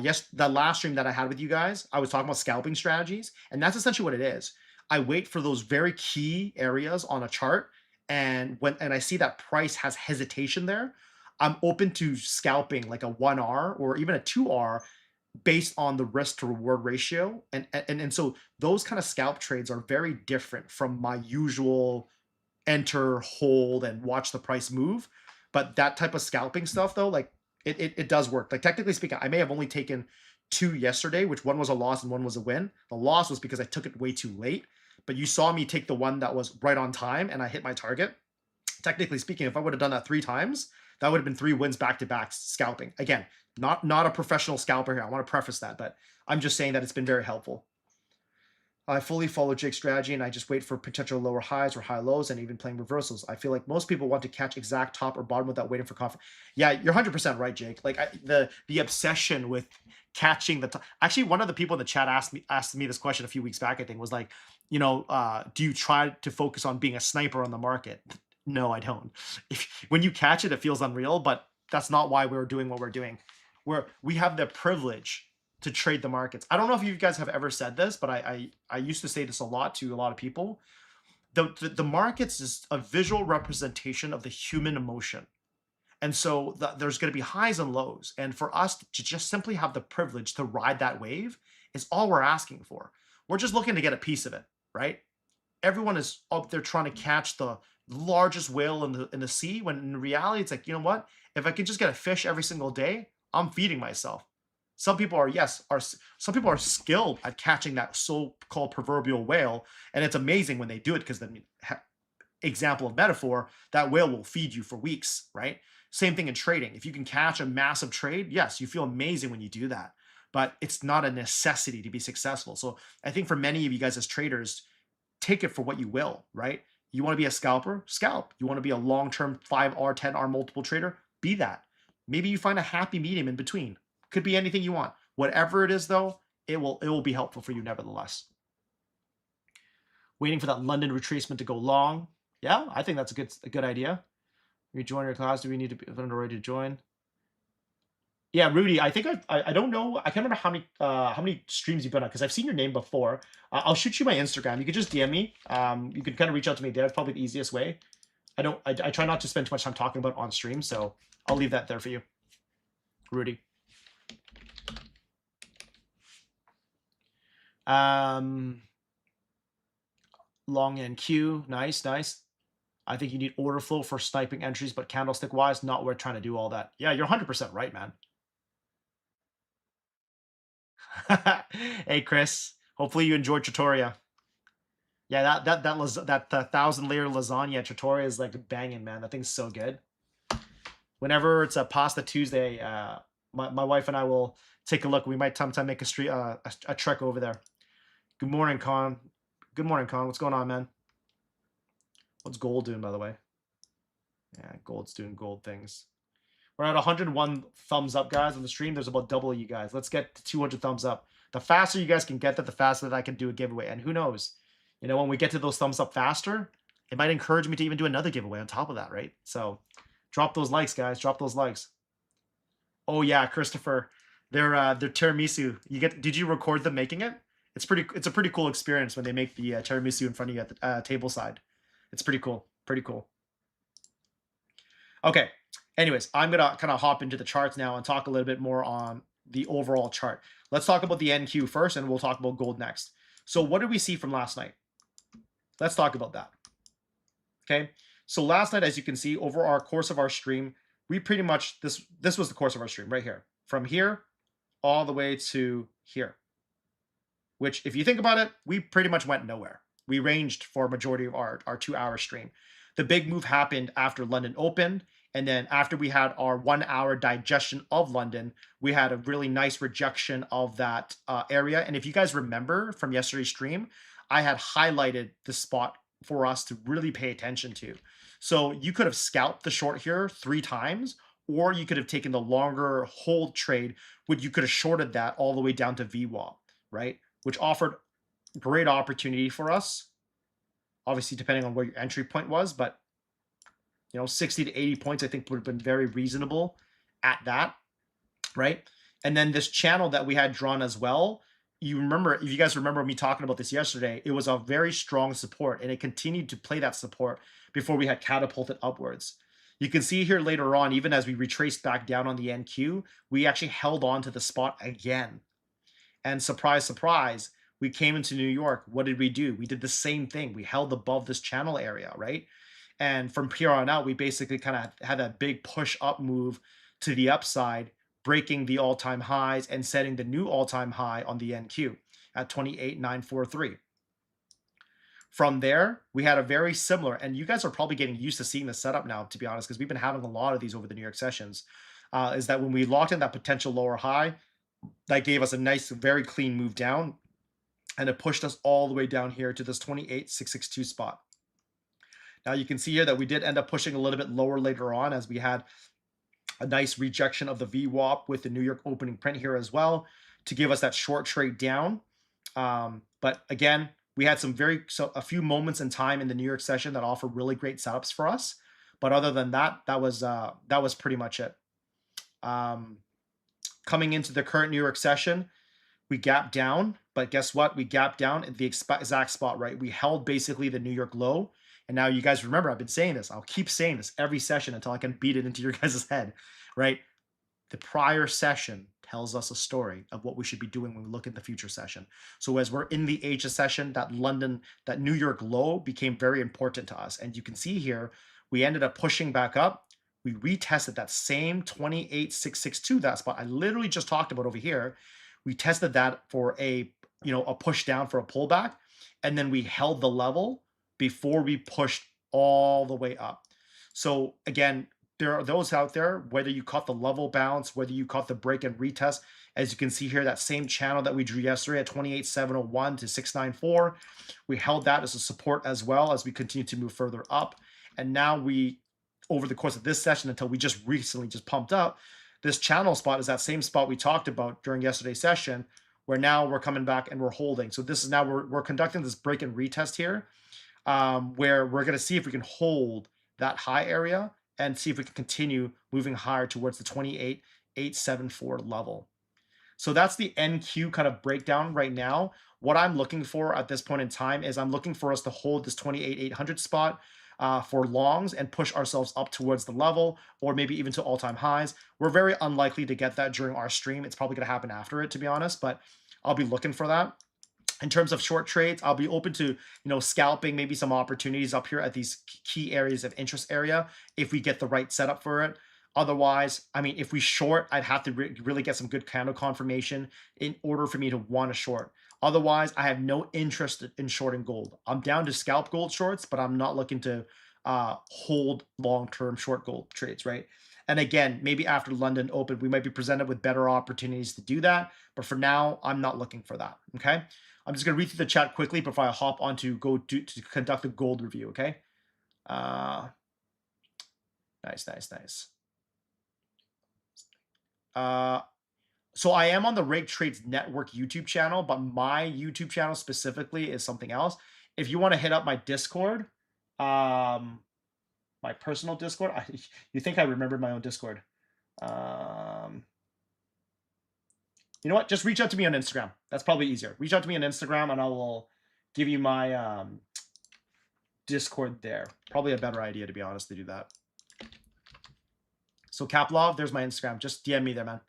yes, the last stream that I had with you guys, I was talking about scalping strategies, and that's essentially what it is. I wait for those very key areas on a chart, and when I see that price has hesitation there, I'm open to scalping like a 1R or even a 2R based on the risk to reward ratio. And so those kind of scalp trades are very different from my usual enter, hold, and watch the price move. But that type of scalping stuff, though, like it does work. Like technically speaking, I may have only taken two yesterday, which one was a loss and one was a win. The loss was because I took it way too late. But you saw me take the one that was right on time and I hit my target. Technically speaking, if I would have done that 3 times, that would have been 3 wins back to back scalping. Again, not a professional scalper here. I want to preface that, but I'm just saying that it's been very helpful. I fully follow Jake's strategy and I just wait for potential lower highs or high lows and even playing reversals. I feel like most people want to catch exact top or bottom without waiting for confidence. Yeah, you're 100% right, Jake. Like the obsession with catching the top. Actually, one of the people in the chat asked me this question a few weeks back. I think was like, do you try to focus on being a sniper on the market? No, I don't. When you catch it, it feels unreal, but that's not why we're doing what we're doing. We have the privilege to trade the markets. I don't know if you guys have ever said this, but I used to say this a lot to a lot of people. The markets is a visual representation of the human emotion. And so there's going to be highs and lows. And for us to just simply have the privilege to ride that wave is all we're asking for. We're just looking to get a piece of it, right? Everyone is up there trying to catch the largest whale in the sea, when in reality, it's like, you know what? If I can just get a fish every single day, I'm feeding myself. Some people some people are skilled at catching that so-called proverbial whale, and it's amazing when they do it because the example of metaphor, that whale will feed you for weeks, right? Same thing in trading. If you can catch a massive trade, yes, you feel amazing when you do that, but it's not a necessity to be successful. So I think for many of you guys as traders, take it for what you will, right? You want to be a scalper, scalp. You want to be a long-term 5R, 10R multiple trader, be that. Maybe you find a happy medium in between. Could be anything you want. Whatever it is, though, it will be helpful for you nevertheless. Waiting for that London retracement to go long. Yeah, I think that's a good idea. Rejoin your class. Do we need to be ready to join? Yeah, Rudy, I think I don't know. I can't remember how many streams you've been on because I've seen your name before. I'll shoot you my Instagram. You could just DM me. You can kind of reach out to me there. It's probably the easiest way. I try not to spend too much time talking about on stream, so I'll leave that there for you, Rudy. Long NQ, nice. I think you need order flow for sniping entries, but candlestick wise, not worth trying to do all that. Yeah, you're 100% right, man. Hey, Chris. Hopefully you enjoyed Trattoria. Yeah, that 1,000-layer lasagna Trattoria is like banging, man. That thing's so good. Whenever it's a Pasta Tuesday, my wife and I will take a look. We might sometime make a trek over there. Good morning, Con. Good morning, Con. What's going on, man? What's gold doing, by the way? Yeah, gold's doing gold things. We're at 101 thumbs up, guys, on the stream. There's about double of you guys. Let's get to 200 thumbs up. The faster you guys can get that, the faster that I can do a giveaway. And who knows? When we get to those thumbs up faster, it might encourage me to even do another giveaway on top of that, right? So drop those likes, guys. Drop those likes. Oh yeah, Christopher. They're tiramisu. Did you record them making it? It's a pretty cool experience when they make the tiramisu in front of you at the table side. It's pretty cool. Pretty cool. Okay. Anyways, I'm gonna kind of hop into the charts now and talk a little bit more on the overall chart. Let's talk about the NQ first, and we'll talk about gold next. So what did we see from last night? Let's talk about that. Okay. So last night, as you can see, over our course of our stream, we pretty much, this was the course of our stream right here. From here all the way to here, which if you think about it, we pretty much went nowhere. We ranged for a majority of our 2 hour stream. The big move happened after London opened. And then after we had our 1 hour digestion of London, we had a really nice rejection of that area. And if you guys remember from yesterday's stream, I had highlighted the spot for us to really pay attention to. So you could have scalped the short here 3 times, or you could have taken the longer hold trade, which you could have shorted that all the way down to VWAP, right? Which offered great opportunity for us. Obviously, depending on where your entry point was, but 60 to 80 points, I think would have been very reasonable at that, right? And then this channel that we had drawn as well, you remember, if you guys remember me talking about this yesterday, it was a very strong support, and it continued to play that support before we had catapulted upwards. You can see here later on, even as we retraced back down on the NQ, we actually held on to the spot again. And surprise, surprise, we came into New York. What did we do? We did the same thing. We held above this channel area, right? And from here on out, we basically kind of had a big push up move to the upside, breaking the all-time highs and setting the new all-time high on the NQ at 28,943. From there, we had a very similar, and you guys are probably getting used to seeing the setup now, to be honest, because we've been having a lot of these over the New York sessions, is that when we locked in that potential lower high, that gave us a nice, very clean move down, and it pushed us all the way down here to this 28,662 spot. Now you can see here that we did end up pushing a little bit lower later on, as we had a nice rejection of the VWAP with the New York opening print here as well to give us that short trade down. But again, we had a few moments in time in the New York session that offer really great setups for us. But other than that, that was pretty much it. Coming into the current New York session, we gapped down, but guess what? We gapped down at the exact spot, right? We held basically the New York low. And now you guys remember, I've been saying this. I'll keep saying this every session until I can beat it into your guys' head, right? The prior session tells us a story of what we should be doing when we look at the future session. So as we're in the Asia session, that New York low became very important to us. And you can see here, we ended up pushing back up. We retested that same 28,662, that spot I literally just talked about over here. We tested that for a push down for a pullback, and then we held the level before we pushed all the way up. So again, there are those out there, whether you caught the level bounce, whether you caught the break and retest, as you can see here, that same channel that we drew yesterday at 28,701 to 694, we held that as a support as well as we continue to move further up. And now over the course of this session, until we just recently pumped up, this channel spot is that same spot we talked about during yesterday's session, where now we're coming back and we're holding. So this is now we're conducting this break and retest here, where we're going to see if we can hold that high area and see if we can continue moving higher towards the 28,874 level. So that's the NQ kind of breakdown right now. What I'm looking for at this point in time is I'm looking for us to hold this 28,800 spot for longs and push ourselves up towards the level, or maybe even to all-time highs. We're very unlikely to get that during our stream. It's probably going to happen after it, to be honest, but I'll be looking for that. In terms of short trades, I'll be open to, scalping maybe some opportunities up here at these key areas of interest area if we get the right setup for it. Otherwise, I mean, if we short, I'd have to really get some good candle confirmation in order for me to want to short. Otherwise, I have no interest in shorting gold. I'm down to scalp gold shorts, but I'm not looking to hold long-term short gold trades, right? And again, maybe after London open, we might be presented with better opportunities to do that. But for now, I'm not looking for that, okay? I'm just going to read through the chat quickly before I hop on to conduct a gold review, okay? Nice. So I am on the Rake Trades Network YouTube channel, but my YouTube channel specifically is something else. If you want to hit up my Discord, my personal Discord, you think I remembered my own Discord. You know what? Just reach out to me on Instagram. That's probably easier. Reach out to me on Instagram, and I will give you my Discord there. Probably a better idea, to be honest, to do that. So Kaplov, there's my Instagram. Just DM me there, man.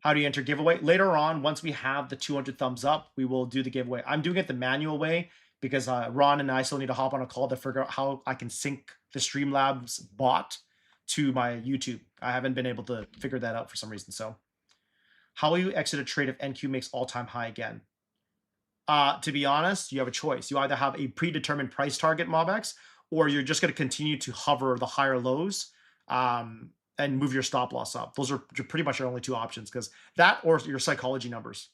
How do you enter giveaway? Later on, once we have the 200 thumbs up, we will do the giveaway. I'm doing it the manual way because Ron and I still need to hop on a call to figure out how I can sync the Streamlabs bot to my YouTube. I haven't been able to figure that out for some reason. So, how will you exit a trade if NQ makes all-time high again? To be honest, you have a choice. You either have a predetermined price target, MobX, or you're just going to continue to hover the higher lows and move your stop loss up. Those are pretty much your only two options, because that or your psychology numbers.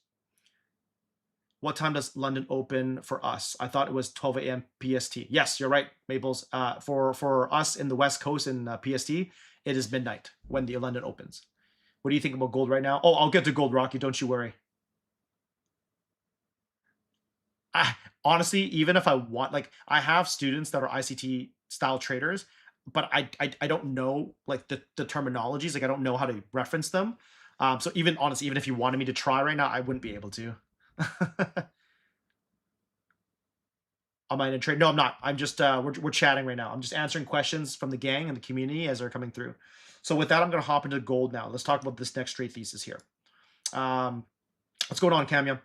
What time does London open for us? I thought it was 12 a.m. PST. Yes, you're right, Maples. For us in the West Coast in PST, it is midnight when the London opens. What do you think about gold right now? Oh, I'll get to gold, Rocky. Don't you worry. Honestly, even if I want, like, I have students that are ICT style traders, but I don't know like the terminologies. Like, I don't know how to reference them. So even honestly, even if you wanted me to try right now, I wouldn't be able to. Am I in a trade? No, I'm not. I'm just we're chatting right now. I'm just answering questions from the gang and the community as they're coming through. So with that, I'm gonna hop into gold now. Let's talk about this next trade thesis here. Um, what's going on, Cameo?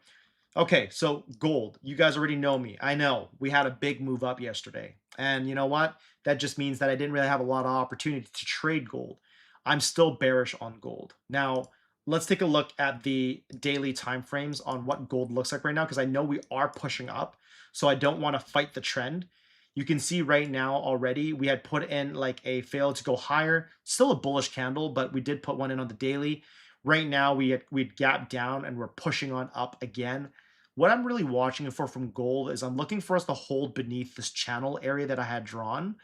Okay, so gold. You guys already know me. I know we had a big move up yesterday. And you know what? That just means that I didn't really have a lot of opportunity to trade gold. I'm still bearish on gold. Now, let's take a look at the daily time frames on what gold looks like right now, because I know we are pushing up. So I don't want to fight the trend. You can see right now already we had put in like a fail to go higher. Still a bullish candle, but we did put one in on the daily. Right now we'd gapped down and we're pushing on up again. What I'm really watching for from gold is I'm looking for us to hold beneath this channel area that I had drawn,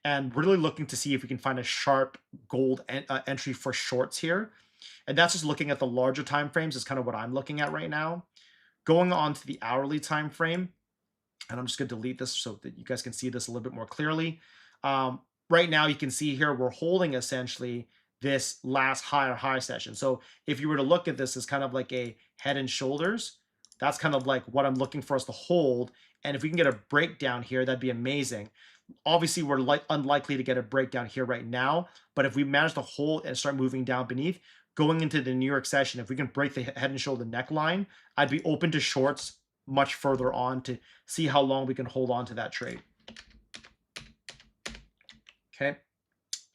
and really looking to see if we can find a sharp gold entry for shorts here. And that's just looking at the larger time frames is kind of what I'm looking at right now. Going on to the hourly time frame, and I'm just going to delete this so that you guys can see this a little bit more clearly. Right now, you can see here we're holding essentially this last high session. So if you were to look at this as kind of like a head and shoulders, that's kind of like what I'm looking for us to hold. And if we can get a breakdown here, that'd be amazing. Obviously, we're unlikely to get a breakdown here right now, but if we manage to hold and start moving down beneath, going into the New York session, if we can break the head and shoulder neckline, I'd be open to shorts much further on to see how long we can hold on to that trade. Okay.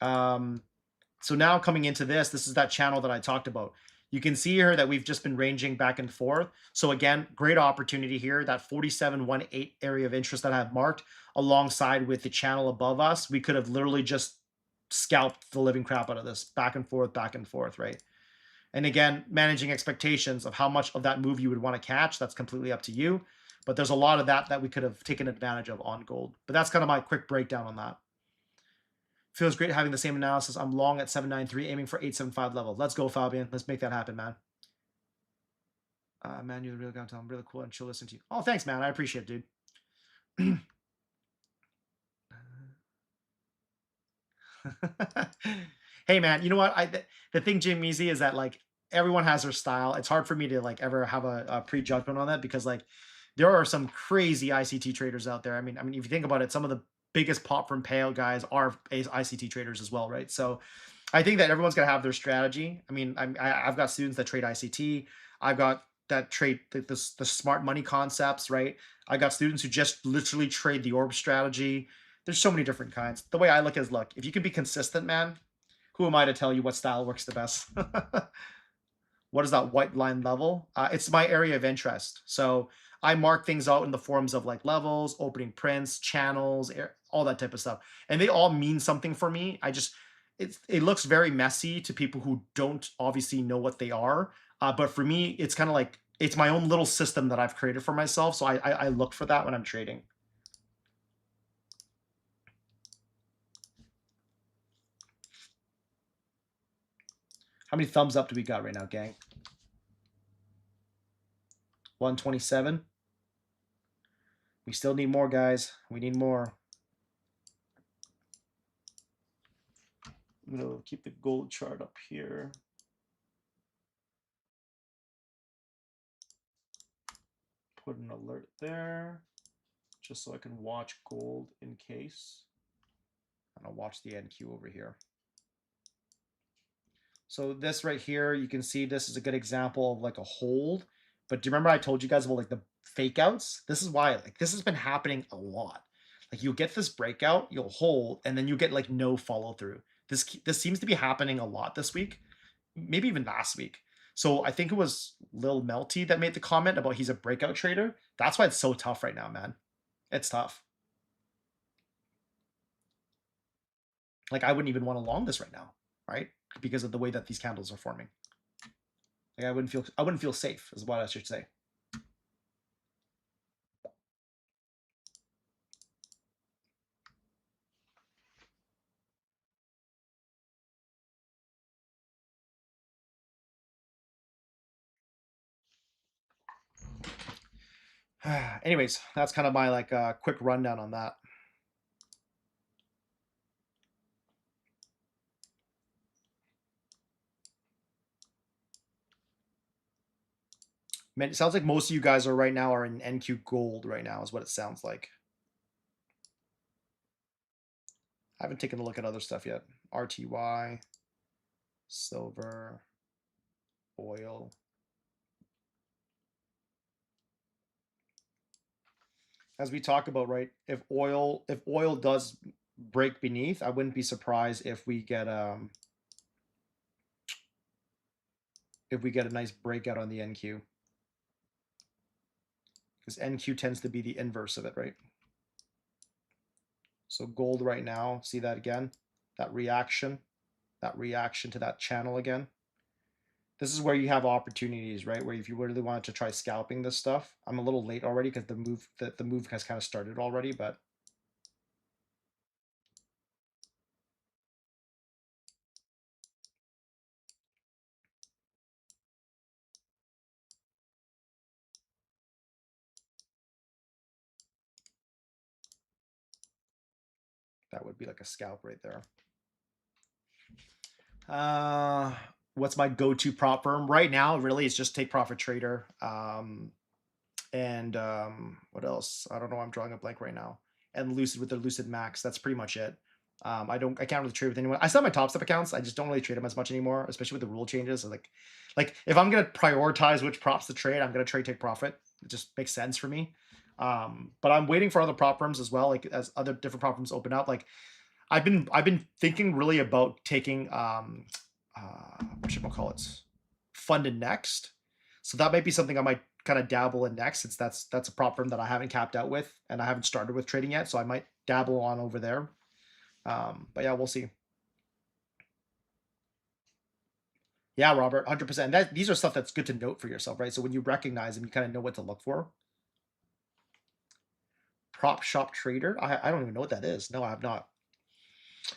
So now coming into this is that channel that I talked about. You can see here that we've just been ranging back and forth. So again, great opportunity here. That 47.18 area of interest that I have marked alongside with the channel above us, we could have literally just scalped the living crap out of this back and forth, right? And again, managing expectations of how much of that move you would want to catch, that's completely up to you. But there's a lot of that we could have taken advantage of on gold. But that's kind of my quick breakdown on that. Feels great having the same analysis. I'm long at 793, aiming for 875 level. Let's go, Fabian. Let's make that happen, man. Man, you're the real guy. I'm really cool and chill listening to you. Oh, thanks, man. I appreciate it, dude. Hey, man, you know what? The thing, Jim Easy, is that like everyone has their style. It's hard for me to like ever have a prejudgment on that, because like there are some crazy ICT traders out there. I mean, if you think about it, some of the biggest pop from payout guys are ICT traders as well, right? So I think that everyone's gonna have their strategy. I mean, I've got students that trade ICT. I've got that trade the smart money concepts, right? I got students who just literally trade the orb strategy. There's so many different kinds. The way I look is, look, if you can be consistent, man, who am I to tell you what style works the best? What is that white line level? It's my area of interest. So I mark things out in the forms of like levels, opening prints, channels, all that type of stuff. And they all mean something for me. It looks very messy to people who don't obviously know what they are. But for me, it's kind of like, it's my own little system that I've created for myself. So I look for that when I'm trading. How many thumbs up do we got right now, gang? 127. We still need more, guys. We need more. I'm going to keep the gold chart up here. Put an alert there, just so I can watch gold in case. And I'll watch the NQ over here. So this right here, you can see this is a good example of like a hold. But do you remember I told you guys about like the fake outs? This is why like this has been happening a lot. Like you'll get this breakout, you'll hold, and then you get like no follow through. This seems to be happening a lot this week, maybe even last week. So I think it was Lil Melty that made the comment about he's a breakout trader. That's why it's so tough right now, man. It's tough. Like I wouldn't even want to long this right now, right? Because of the way that these candles are forming. Like I wouldn't feel safe, is what I should say. Anyways, that's kind of my like quick rundown on that. Man, it sounds like most of you guys are right now are in NQ gold right now, is what it sounds like. I haven't taken a look at other stuff yet. RTY, silver, oil. As we talk about, right? If oil does break beneath, I wouldn't be surprised if we get a nice breakout on the NQ. Because NQ tends to be the inverse of it, right? So gold right now, see that again? That reaction to that channel again. This is where you have opportunities, right? Where if you really wanted to try scalping this stuff, I'm a little late already because the move has kind of started already, but that would be like a scalp right there. What's my go-to prop firm right now? Really, it's just Take Profit Trader. And what else? I don't know. I'm drawing a blank right now. And Lucid with the Lucid Max. That's pretty much it. I can't really trade with anyone. I still have my top step accounts. I just don't really trade them as much anymore, especially with the rule changes. So like if I'm gonna prioritize which props to trade, I'm gonna trade Take Profit. It just makes sense for me. But I'm waiting for other prop firms as well. Like as other different prop firms open up. Like I've been thinking really about taking what should I call it? Funded next. So that might be something I might kind of dabble in next, since that's a prop firm that I haven't capped out with and I haven't started with trading yet. So I might dabble on over there. But yeah, we'll see. Yeah, Robert, 100%. These are stuff that's good to note for yourself, right? So when you recognize them, you kind of know what to look for. Prop shop trader. I don't even know what that is. No, I have not.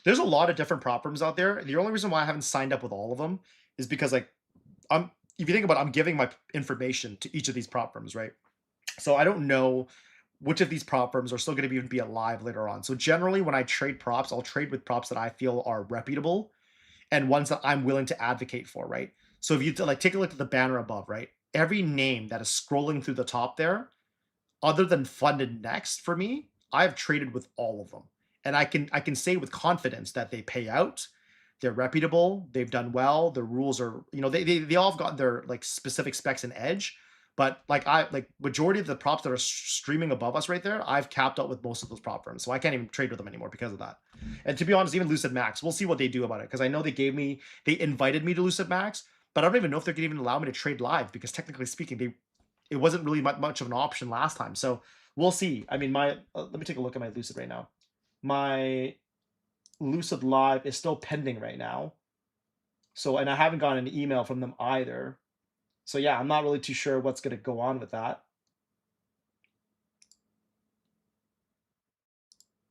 There's a lot of different prop firms out there. The only reason why I haven't signed up with all of them is because like if you think about it, I'm giving my information to each of these prop firms, right? So I don't know which of these prop firms are still going to even be alive later on. So generally when I trade props, I'll trade with props that I feel are reputable and ones that I'm willing to advocate for, right? So if you like take a look at the banner above, right? Every name that is scrolling through the top there, other than funded next for me, I've traded with all of them. And I can say with confidence that they pay out, they're reputable, they've done well, the rules are, they all have gotten their like specific specs and edge. But like majority of the props that are streaming above us right there, I've capped out with most of those prop firms. So I can't even trade with them anymore because of that. And to be honest, even Lucid Max, we'll see what they do about it. Because I know they invited me to Lucid Max, but I don't even know if they're gonna even allow me to trade live, because technically speaking, it wasn't really much of an option last time. So we'll see. I mean, let me take a look at my Lucid right now. My Lucid Live is still pending right now. So, and I haven't gotten an email from them either. So yeah, I'm not really too sure what's going to go on with that.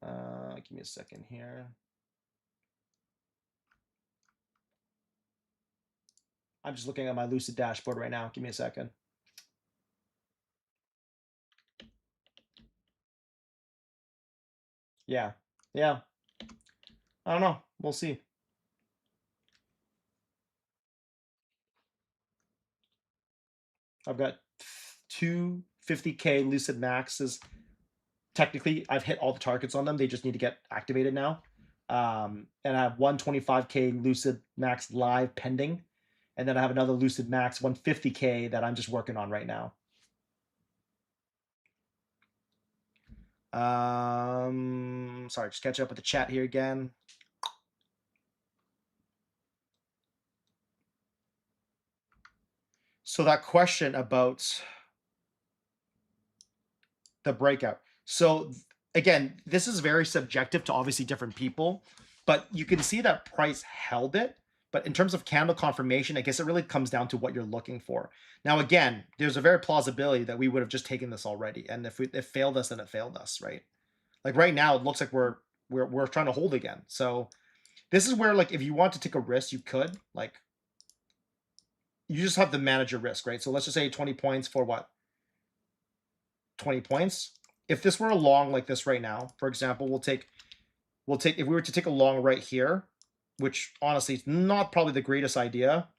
Give me a second here. I'm just looking at my Lucid dashboard right now. Give me a second. Yeah. Yeah. I don't know. We'll see. I've got two 50K Lucid Maxes. Technically, I've hit all the targets on them. They just need to get activated now. And I have 125K Lucid Max live pending. And then I have another Lucid Max 150K that I'm just working on right now. Sorry, just catching up with the chat here again. So that question about the breakout. So again, this is very subjective to obviously different people, but you can see that price held it. But in terms of candle confirmation, I guess it really comes down to what you're looking for. Now, again, there's a very plausibility that we would have just taken this already, and if it failed us, then it failed us, right? Like right now, it looks like we're trying to hold again. So this is where, like, if you want to take a risk, you could. Like, you just have to manage your risk, right? So let's just say 20 points for what? 20 points. If this were a long like this right now, for example, we'll take if we were to take a long right here, which honestly is not probably the greatest idea.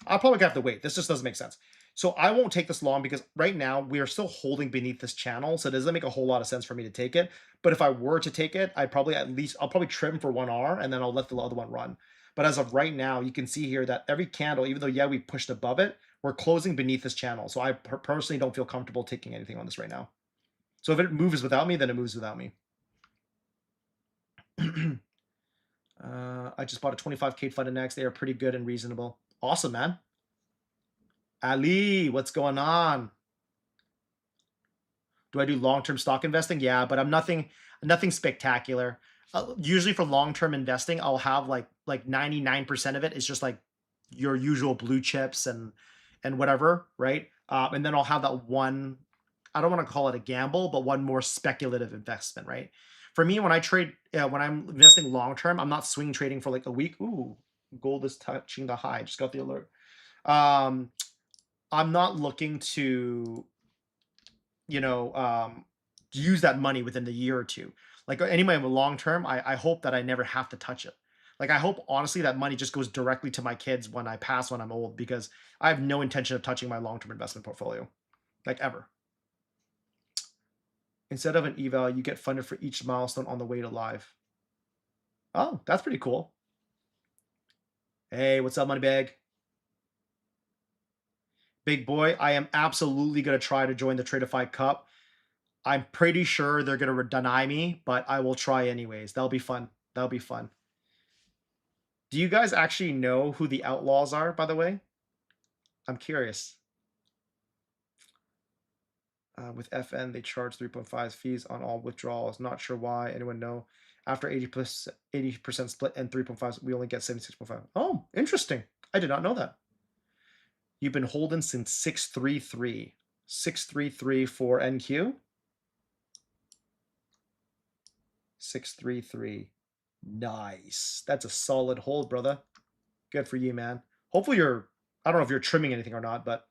I'll probably have to wait. This just doesn't make sense. So I won't take this long because right now we are still holding beneath this channel. So it doesn't make a whole lot of sense for me to take it. But if I were to take it, I'll probably trim for 1 hour and then I'll let the other one run. But as of right now, you can see here that every candle, even though, yeah, we pushed above it, we're closing beneath this channel. So I personally don't feel comfortable taking anything on this right now. So if it moves without me, then it moves without me. I just bought a 25K fund index. They are pretty good and reasonable. Awesome, man. Ali, what's going on? Do I do long-term stock investing? Yeah, but I'm nothing spectacular. Usually for long-term investing, I'll have like 99% of it is just like your usual blue chips and whatever, right? And then I'll have that one, I don't want to call it a gamble, but one more speculative investment, right? For me, when I trade, when I'm investing long-term, I'm not swing trading for like a week. Ooh, gold is touching the high. Just got the alert. I'm not looking to, you know, use that money within the year or two. Like anyway, long term, I hope that I never have to touch it. Like I hope honestly that money just goes directly to my kids when I pass when I'm old, because I have no intention of touching my long term investment portfolio, like ever. Instead of an eval, you get funded for each milestone on the way to live. Oh, that's pretty cool. Hey, what's up, Moneybag? Big boy, I am absolutely gonna try to join the Tradeify Cup. I'm pretty sure they're gonna deny me, but I will try anyways. That'll be fun. That'll be fun. Do you guys actually know who the outlaws are, by the way? I'm curious. With FN, they charge 3.5 fees on all withdrawals. Not sure why. Anyone know? After 80% split and 3.5, we only get 76.5. Oh, interesting. I did not know that. You've been holding since 633. 633 for NQ? 633. Nice. That's a solid hold, brother. Good for you, man. Hopefully you're, I don't know if you're trimming anything or not, but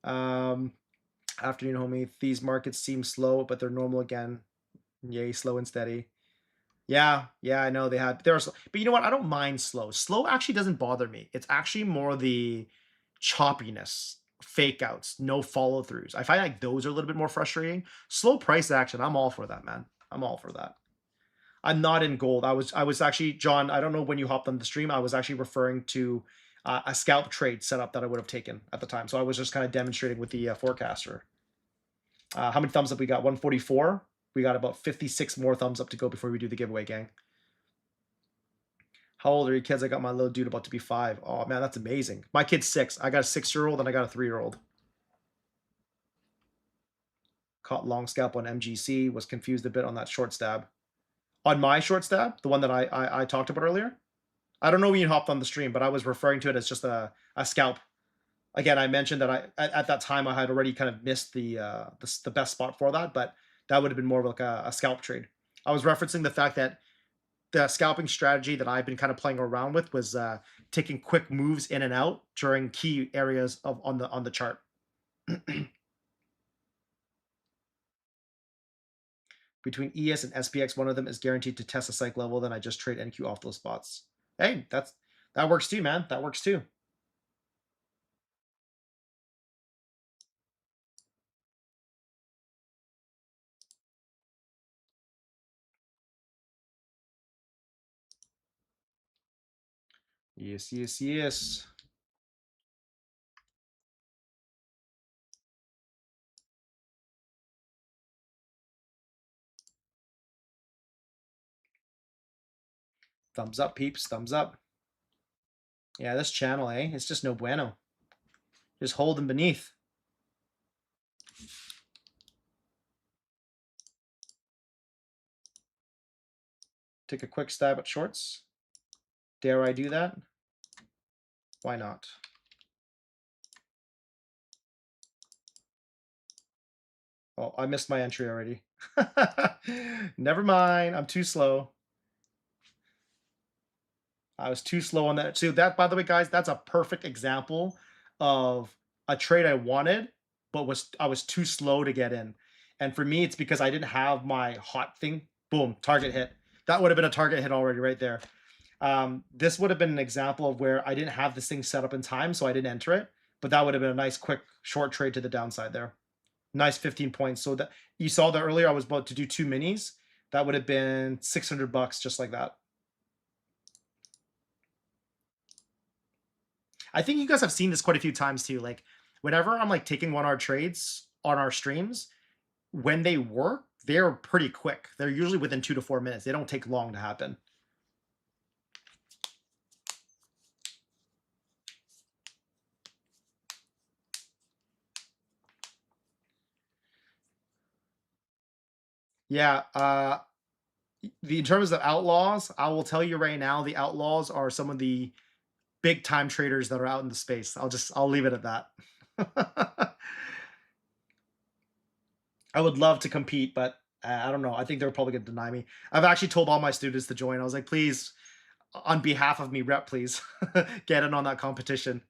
afternoon, homie. These markets seem slow, but they're normal again. Yay, slow and steady. Yeah, I know there's, but you know what? I don't mind slow. Slow actually doesn't bother me. It's actually more the choppiness, fake outs, no follow throughs. I find like those are a little bit more frustrating. Slow price action, I'm all for that, man. I'm all for that. I'm not in gold. I was actually, John, I don't know when you hopped on the stream. I was actually referring to a scalp trade setup that I would have taken at the time. So I was just kind of demonstrating with the forecaster. How many thumbs up we got? 144. We got about 56 more thumbs up to go before we do the giveaway, gang. How old are your kids? I got my little dude about to be 5. Oh man, that's amazing. My kid's 6. I got a 6-year-old and I got a 3-year-old. Caught long scalp on MGC. Was confused a bit on that short stab. On my short stab, the one that I talked about earlier. I don't know when you hopped on the stream, but I was referring to it as just a scalp. Again, I mentioned that at that time I had already kind of missed the best spot for that, but that would have been more of like a scalp trade. I was referencing the fact that the scalping strategy that I've been kind of playing around with was taking quick moves in and out during key areas on the chart. Between ES and SPX, one of them is guaranteed to test a psych level. Then I just trade NQ off those spots. Hey, that works too, man. That works too. Yes, yes, yes. Thumbs up, peeps. Thumbs up. Yeah, this channel, eh? It's just no bueno. Just holding beneath. Take a quick stab at shorts. Dare I do that? Why not? Oh, I missed my entry already. Never mind. I'm too slow. I was too slow on that. So that, by the way, guys, that's a perfect example of a trade I wanted, but I was too slow to get in. And for me, it's because I didn't have my hot thing. Boom, target hit. That would have been a target hit already right there. This would have been an example of where I didn't have this thing set up in time, so I didn't enter it. But that would have been a nice, quick, short trade to the downside there. Nice 15 points. So that you saw that earlier, I was about to do 2 minis. That would have been $600 just like that. I think you guys have seen this quite a few times too. Like whenever I'm like taking 1 hour trades on our streams, when they work, they're pretty quick. They're usually within 2 to 4 minutes. They don't take long to happen. Yeah. In terms of outlaws, I will tell you right now, the outlaws are some of the big time traders that are out in the space. I'll leave it at that. I would love to compete, but I don't know. I think they're probably going to deny me. I've actually told all my students to join. I was like, please, on behalf of me, rep, please get in on that competition.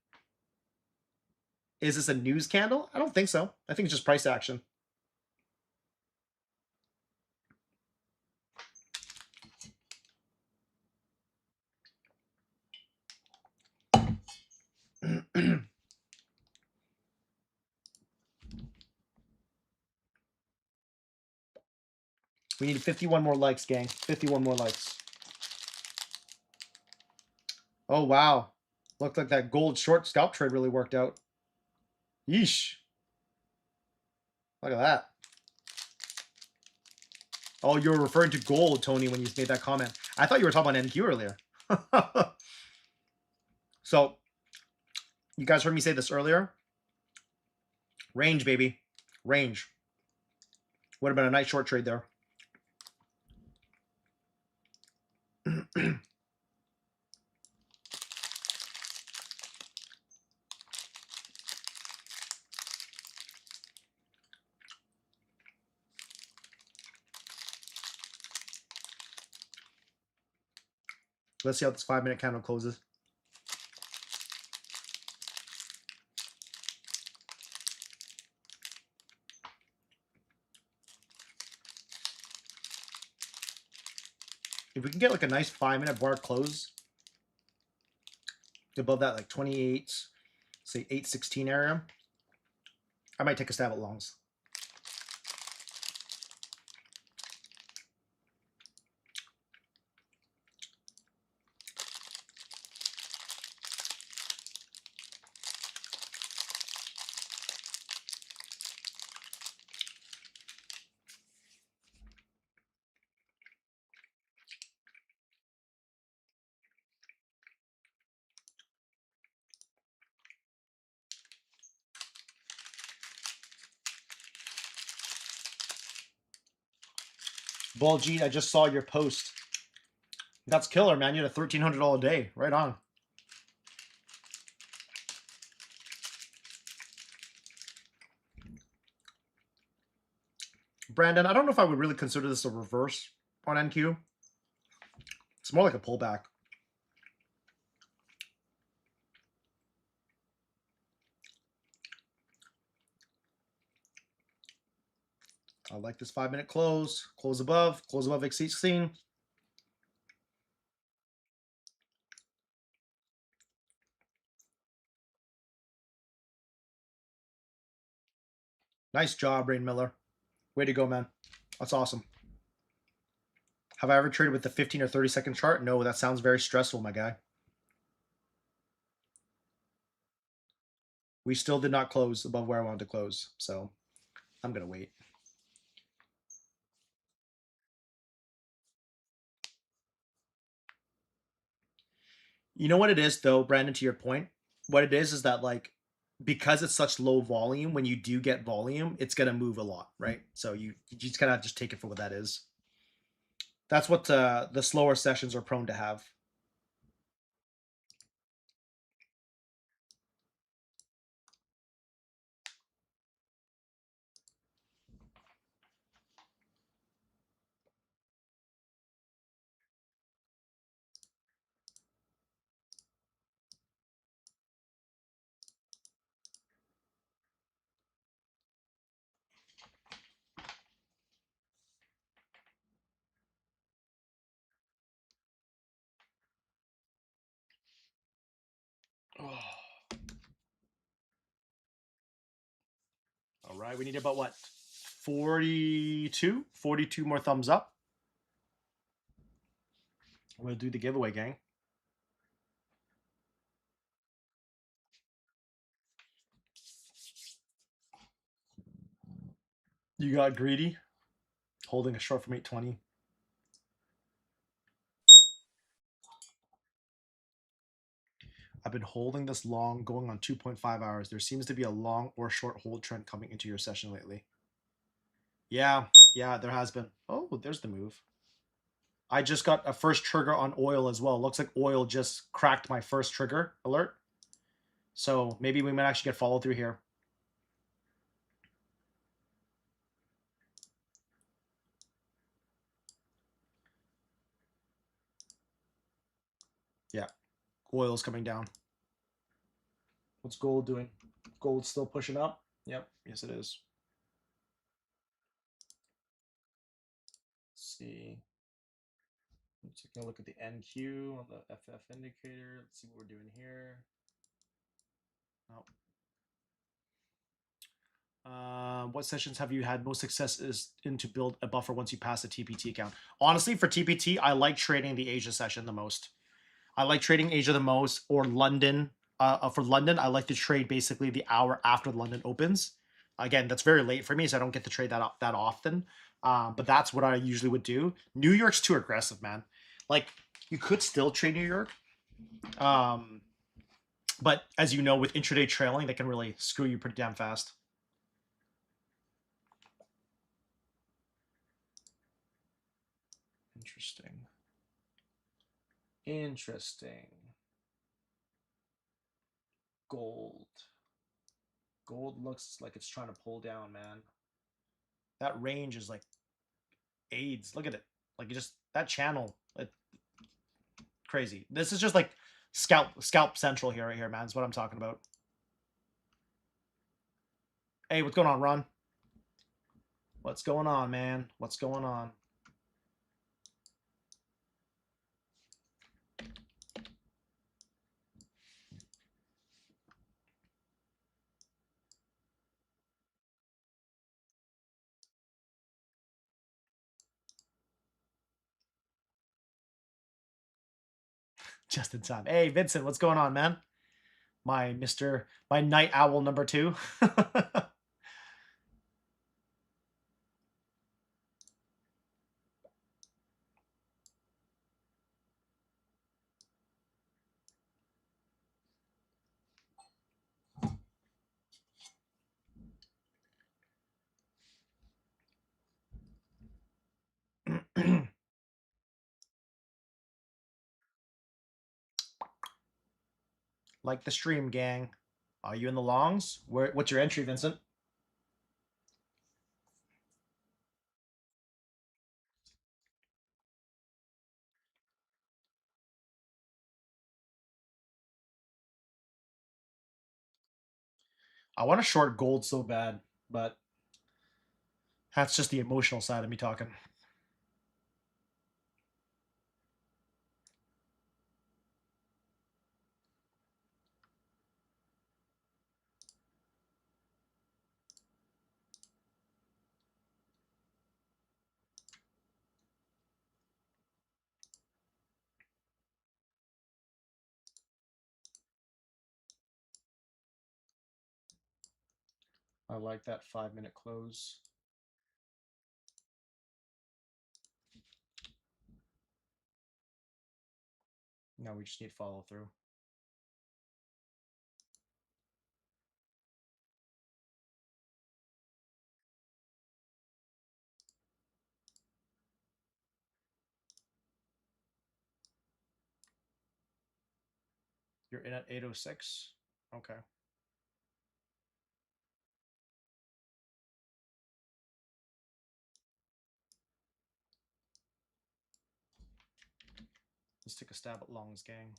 Is this a news candle? I don't think so. I think it's just price action. We need 51 more likes, gang. 51 more likes. Oh, wow. Looked like that gold short scalp trade really worked out. Yeesh. Look at that. Oh, you were referring to gold, Tony, when you made that comment. I thought you were talking about NQ earlier. So, you guys heard me say this earlier. Range, baby. Range. Would have been a nice short trade there. Let's see how this 5-minute candle closes. If we can get like a nice 5-minute bar close above that like 28, say 816 area, I might take a stab at longs. Baljeet, I just saw your post. That's killer, man. You had a $1,300 day. Right on. Brandon, I don't know if I would really consider this a reverse on NQ. It's more like a pullback. I like this 5-minute close. Close above 816. Nice job, Rain Miller. Way to go, man. That's awesome. Have I ever traded with the 15 or 30-second chart? No, that sounds very stressful, my guy. We still did not close above where I wanted to close, so I'm gonna wait. You know what it is though, Brandon, to your point? What it is that like because it's such low volume, when you do get volume, it's gonna move a lot, right? So you just kind of just take it for what that is. That's what the slower sessions are prone to have. All right, we need about what? 42? 42 more thumbs up. We'll do the giveaway, gang. You got greedy, holding a short from 820. I've been holding this long, going on 2.5 hours. There seems to be a long or short hold trend coming into your session lately. Yeah, yeah, there has been. Oh, there's the move. I just got a first trigger on oil as well. Looks like oil just cracked my first trigger alert. So maybe we might actually get follow through here. Yeah, oil's coming down. What's gold doing? Gold's still pushing up. Yep, yes it is. Let's see. Let's take a look at the NQ on the FF indicator. Let's see what we're doing here. Oh. What sessions have you had most success is in to build a buffer once you pass the TPT account? Honestly, for TPT, I like trading the Asia session the most. I like trading Asia the most, or London. For London, I like to trade basically the hour after London opens. Again, that's very late for me, so I don't get to trade that often. But that's what I usually would do. New York's too aggressive, man. Like you could still trade New York, um, but as you know, with intraday trailing, they can really screw you pretty damn fast. Interesting. Interesting. Gold. Gold looks like it's trying to pull down, man. That range is like AIDS. Look at it. Like just that channel. Crazy. This is just like scalp central here, right here, man. Is what I'm talking about. Hey, what's going on, Ron? What's going on, man? What's going on? Just in time. Hey, Vincent, what's going on, man? My night owl number 2. Like the stream, gang. Are you in the longs? What's your entry, Vincent? I want to short gold so bad, but that's just the emotional side of me talking. I like that 5-minute close. Now we just need follow through. You're in at 8:06. Okay. Let's take a stab at longs, gang.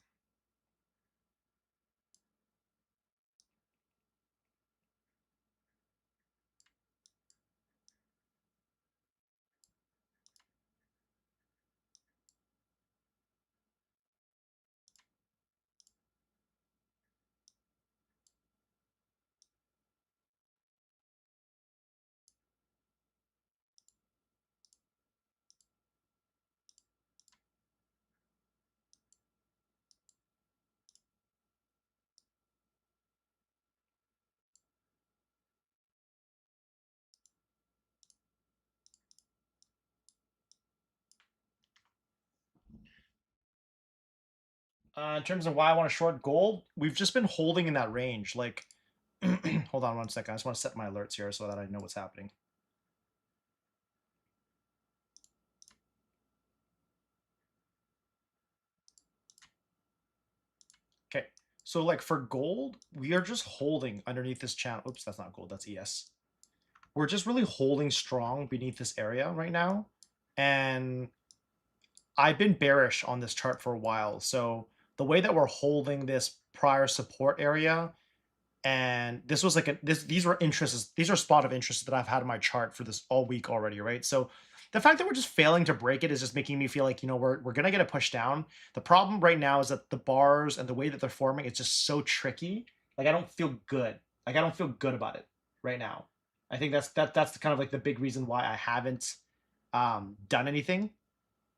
In terms of why I want to short gold, we've just been holding in that range. Like, hold on 1 second. I just want to set my alerts here so that I know what's happening. Okay. So like for gold, we are just holding underneath this channel. Oops, that's not gold. That's ES. We're just really holding strong beneath this area right now. And I've been bearish on this chart for a while. So the way that we're holding this prior support area, and this was like these were interests, these are spot of interest that I've had in my chart for this all week already, right? So the fact that we're just failing to break it is just making me feel like, we're gonna get a push down. The problem right now is that the bars and the way that they're forming, it's just so tricky. Like I don't feel good. Like I don't feel good about it right now. I think that's kind of like the big reason why I haven't done anything,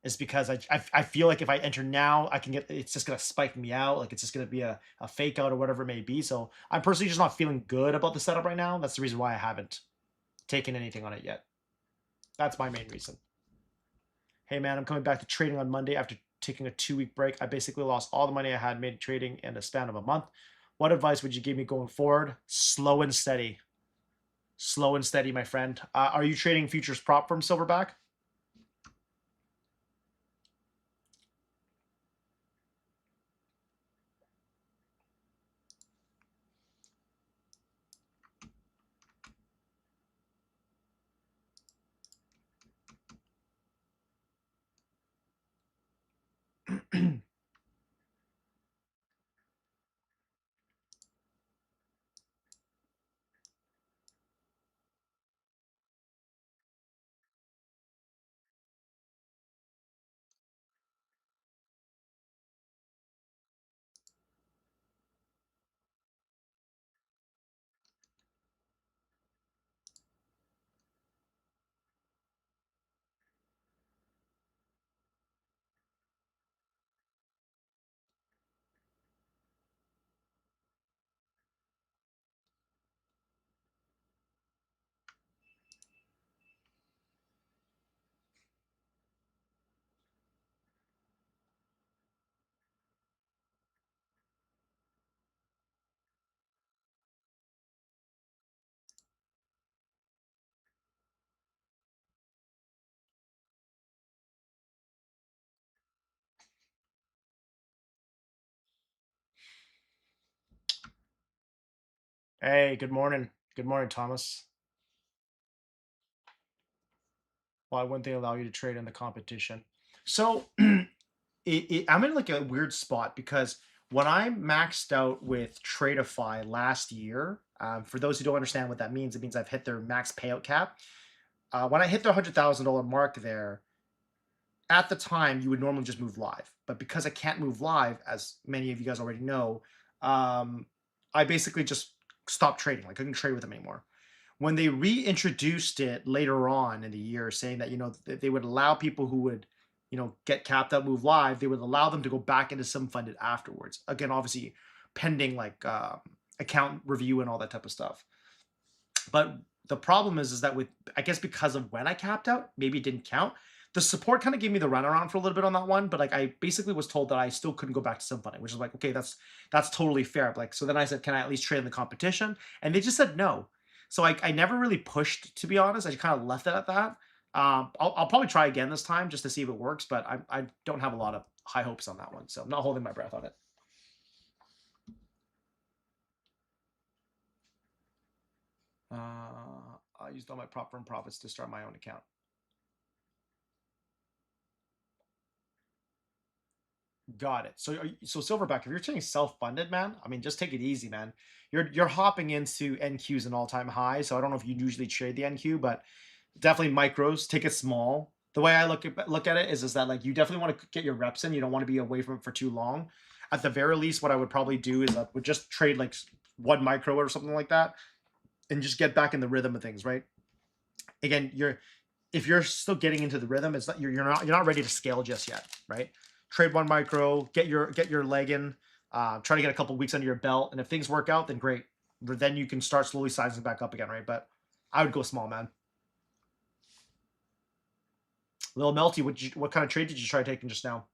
is because I feel like if I enter now, I can get, it's just gonna spike me out. Like it's just gonna be a fake out or whatever it may be. So I'm personally just not feeling good about the setup right now. That's the reason why I haven't taken anything on it yet. That's my main reason. Hey man, I'm coming back to trading on Monday after taking a 2-week break. I basically lost all the money I had made trading in a span of a month. What advice would you give me going forward? Slow and steady. Slow and steady, my friend. Are you trading futures prop from Silverback? Hey, good morning. Good morning, Thomas. Why wouldn't they allow you to trade in the competition? So I'm in like a weird spot because when I maxed out with Tradeify last year, for those who don't understand what that means, it means I've hit their max payout cap. When I hit the $100,000 mark there, at the time you would normally just move live, but because I can't move live, as many of you guys already know, I basically just stopped trading. Like I couldn't trade with them anymore. When they reintroduced it later on in the year, saying that they would allow people who would get capped out move live, they would allow them to go back into some funded afterwards. Again, obviously pending like account review and all that type of stuff. But the problem is that with, I guess because of when I capped out, maybe it didn't count. The support kind of gave me the runaround for a little bit on that one, but like I basically was told that I still couldn't go back to sim funding, which is like, okay, that's totally fair. Like, so then I said, can I at least trade in the competition? And they just said no. So I never really pushed, to be honest. I just kind of left it at that. I'll probably try again this time just to see if it works, but I don't have a lot of high hopes on that one, so I'm not holding my breath on it. I used all my prop firm profits to start my own account. Got it. So, so Silverback, if you're trading self-funded, man, I mean, just take it easy, man. You're hopping into NQs an all-time high. So I don't know if you usually trade the NQ, but definitely micros. Take it small. The way I look at it is that like you definitely want to get your reps in. You don't want to be away from it for too long. At the very least, what I would probably do is I would just trade like one micro or something like that, and just get back in the rhythm of things. Right. Again, if you're still getting into the rhythm, it's not you're not ready to scale just yet. Right. Trade one micro, get your leg in, try to get a couple weeks under your belt, and if things work out, then great. Then you can start slowly sizing back up again, right? But I would go small, man. Little Melty, what kind of trade did you try taking just now?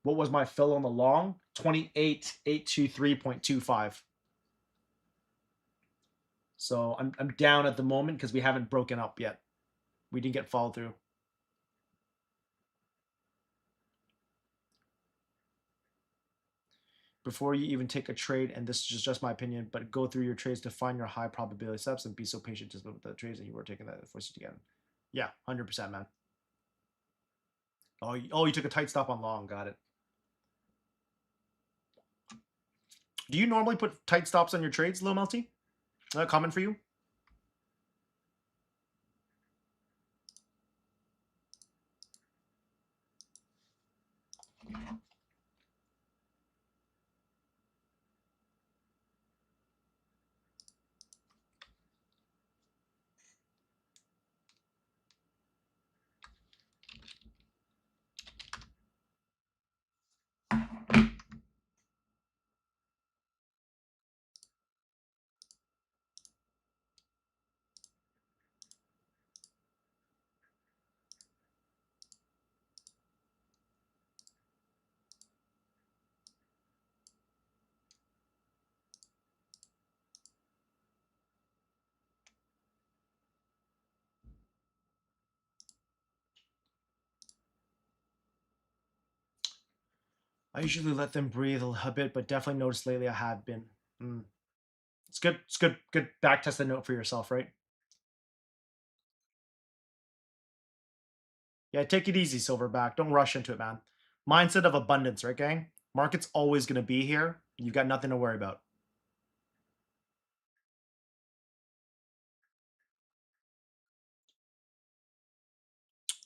What was my fill on the long? 28,823.25. So I'm down at the moment because we haven't broken up yet. We didn't get follow through. Before you even take a trade, and this is just my opinion, but go through your trades to find your high probability steps and be so patient to with the trades that you were taking that force you to get. Yeah, 100%, man. Oh, you took a tight stop on long. Got it. Do you normally put tight stops on your trades, Lil Melty? Is that common for you? I usually let them breathe a bit, but definitely noticed lately I have been. Mm. It's good. It's good. Good back test the note for yourself, right? Yeah, take it easy, Silverback. Don't rush into it, man. Mindset of abundance, right, gang? Market's always going to be here. You've got nothing to worry about.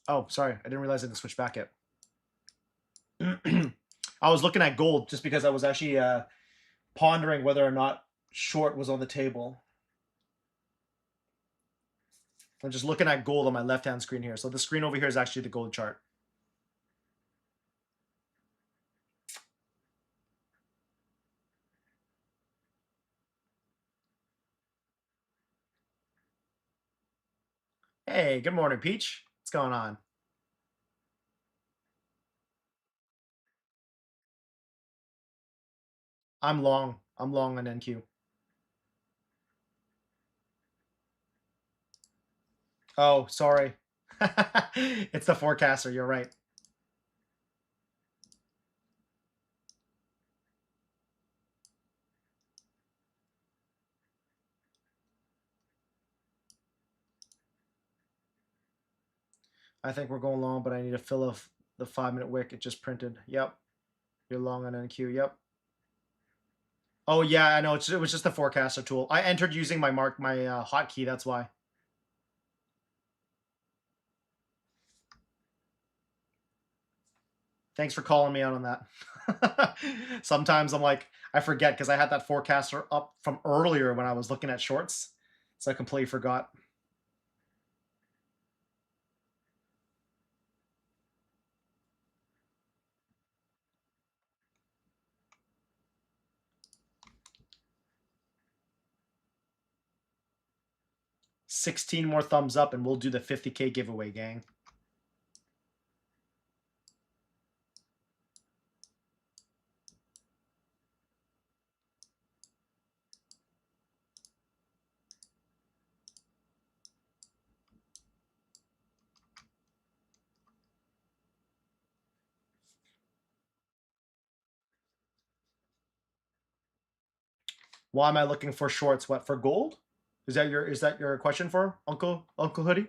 Oh, sorry. I didn't realize I didn't switch back yet. I was looking at gold just because I was actually pondering whether or not short was on the table. I'm just looking at gold on my left-hand screen here. So the screen over here is actually the gold chart. Hey, good morning, Peach. What's going on? I'm long. I'm long on NQ. Oh, sorry. It's the forecaster. You're right. I think we're going long, but I need to fill up the 5-minute wick. It just printed. Yep. You're long on NQ. Yep. Oh yeah, I know. It was just the forecaster tool. I entered using my hotkey. That's why. Thanks for calling me out on that. Sometimes I'm like, I forget because I had that forecaster up from earlier when I was looking at shorts. So I completely forgot. 16 more thumbs up and we'll do the 50K giveaway, gang. Why am I looking for shorts? What, for gold? Is that your question for Uncle Hoodie?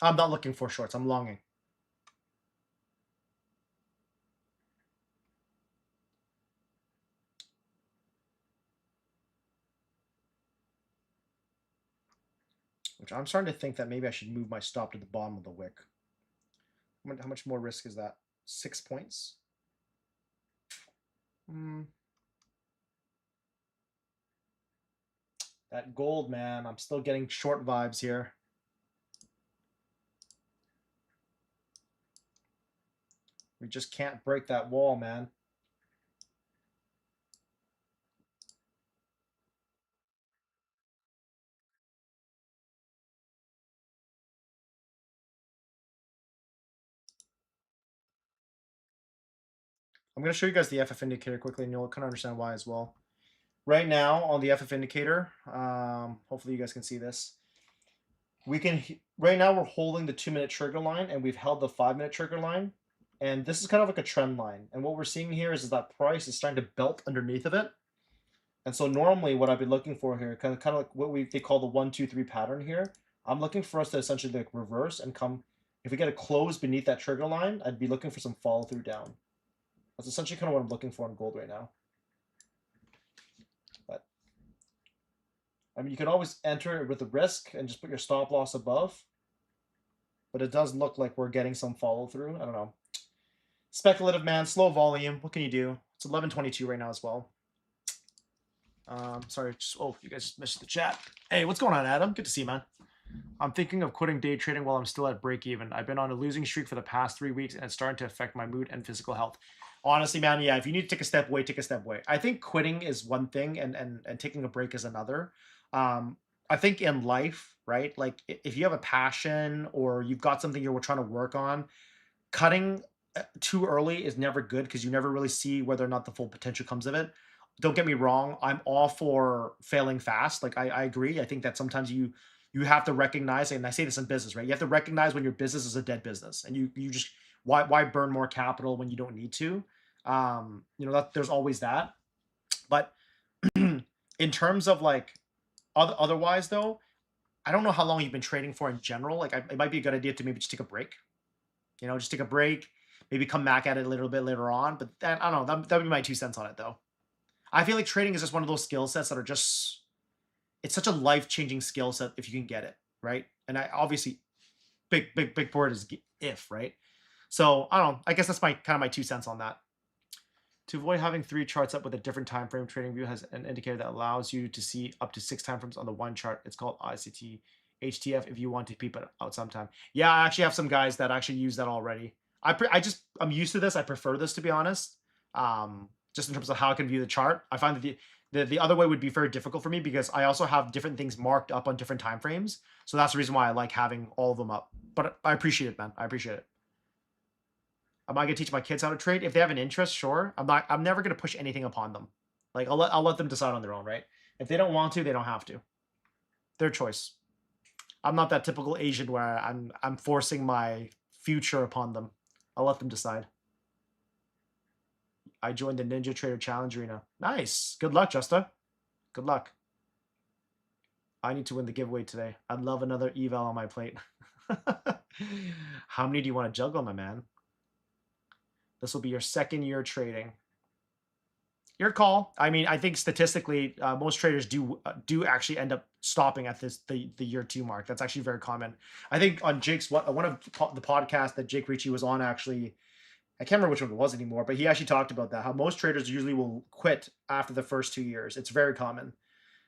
I'm not looking for shorts. I'm longing. Which I'm starting to think that maybe I should move my stop to the bottom of the wick. How much more risk is that? 6 points? That gold, man. I'm still getting short vibes here. We just can't break that wall, man. I'm going to show you guys the FF indicator quickly, and you'll kind of understand why as well. Right now on the FF indicator, hopefully you guys can see this. Right now we're holding the 2-minute trigger line, and we've held the 5-minute trigger line. And this is kind of like a trend line. And what we're seeing here is that price is starting to belt underneath of it. And so normally what I've been looking for here, kind of like what they call the 1, 2, 3 pattern here. I'm looking for us to essentially like reverse and come. If we get a close beneath that trigger line, I'd be looking for some follow through down. That's essentially kind of what I'm looking for in gold right now. But I mean, you can always enter with the risk and just put your stop loss above. But it does look like we're getting some follow through. I don't know. Speculative, man. Slow volume. What can you do? It's 11:22 right now as well. Sorry. You guys missed the chat. Hey, what's going on, Adam? Good to see you, man. I'm thinking of quitting day trading while I'm still at break even. I've been on a losing streak for the past 3 weeks, and it's starting to affect my mood and physical health. Honestly, man, yeah, if you need to take a step away, take a step away. I think quitting is one thing, and taking a break is another. I think in life, right? Like if you have a passion or you've got something you're trying to work on, cutting too early is never good because you never really see whether or not the full potential comes of it. Don't get me wrong, I'm all for failing fast. Like I agree. I think that sometimes you have to recognize, and I say this in business, right? You have to recognize when your business is a dead business, and you just why burn more capital when you don't need to. That there's always that. But in terms of like otherwise though, I don't know how long you've been trading for in general. Like it might be a good idea to maybe just take a break. Just take a break, maybe come back at it a little bit later on. But I don't know. That would be my 2 cents on it, though. I feel like trading is just one of those skill sets that are just, it's such a life-changing skill set if you can get it, right? And I obviously, big word is if, right? So I don't know. I guess that's my kind of my 2 cents on that. To avoid having 3 charts up with a different time frame, TradingView has an indicator that allows you to see up to 6 time frames on the one chart. It's called ICT HTF if you want to peep it out sometime. Yeah, I actually have some guys that actually use that already. I'm used to this. I prefer this, to be honest. Just in terms of how I can view the chart. I find that the other way would be very difficult for me because I also have different things marked up on different time frames. So that's the reason why I like having all of them up. But I appreciate it, man. I appreciate it. Am I gonna teach my kids how to trade? If they have an interest, sure. I'm never gonna push anything upon them. Like I'll let them decide on their own, right? If they don't want to, they don't have to. Their choice. I'm not that typical Asian where I'm forcing my future upon them. I'll let them decide. I joined the Ninja Trader Challenge Arena. Nice. Good luck, Justa. Good luck. I need to win the giveaway today. I'd love another eval on my plate. How many do you want to juggle, my man? This will be your 2nd year trading. Your call. I mean, I think statistically, most traders do actually end up stopping at the year 2 mark. That's actually very common. I think on Jake's one of the podcasts that Jake Ricci was on, actually, I can't remember which one it was anymore, but he actually talked about that. How most traders usually will quit after the first 2 years. It's very common.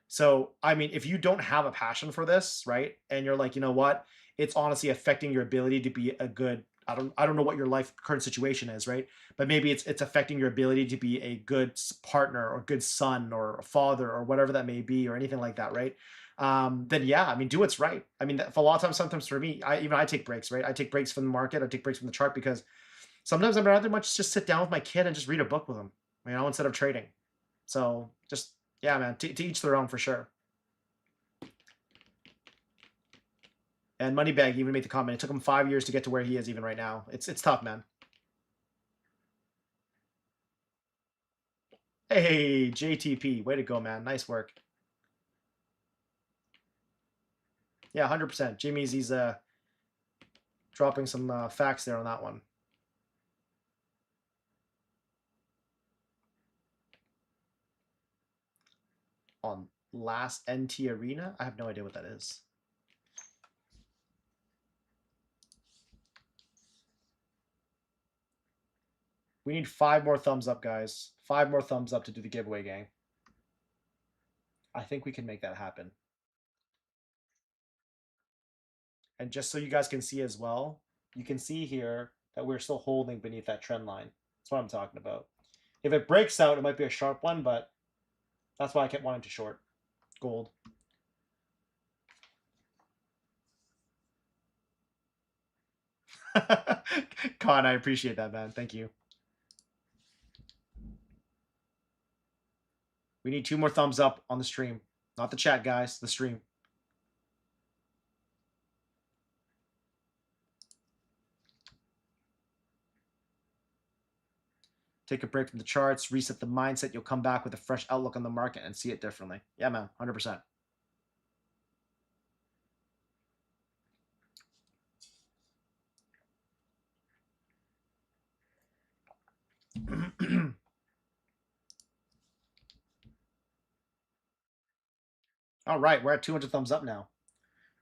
So, I mean, if you don't have a passion for this, right, and you're like, you know what, it's honestly affecting your ability to be a good I don't know what your life current situation is, right? But maybe it's affecting your ability to be a good partner or good son or a father or whatever that may be or anything like that, right? Then yeah, I mean, do what's right. I mean, for a lot of times, sometimes for me, I take breaks, right? I take breaks from the market, I take breaks from the chart because sometimes I'd rather much just sit down with my kid and just read a book with him, instead of trading. So just yeah, man, to each their own for sure. And Moneybag even made the comment. It took him 5 years to get to where he is even right now. It's tough, man. Hey, JTP, way to go, man. Nice work. Yeah, 100%. Jimmy's he's dropping some facts there on that one. On last NT Arena, I have no idea what that is. We need 5 more thumbs up, guys. 5 more thumbs up to do the giveaway, gang. I think we can make that happen. And just so you guys can see as well, you can see here that we're still holding beneath that trend line. That's what I'm talking about. If it breaks out, it might be a sharp one, but that's why I kept wanting to short gold. Con, I appreciate that, man. Thank you. We need 2 more thumbs up on the stream. Not the chat, guys. The stream. Take a break from the charts, reset the mindset. You'll come back with a fresh outlook on the market and see it differently. Yeah, man. 100%. All right. We're at 200 thumbs up now.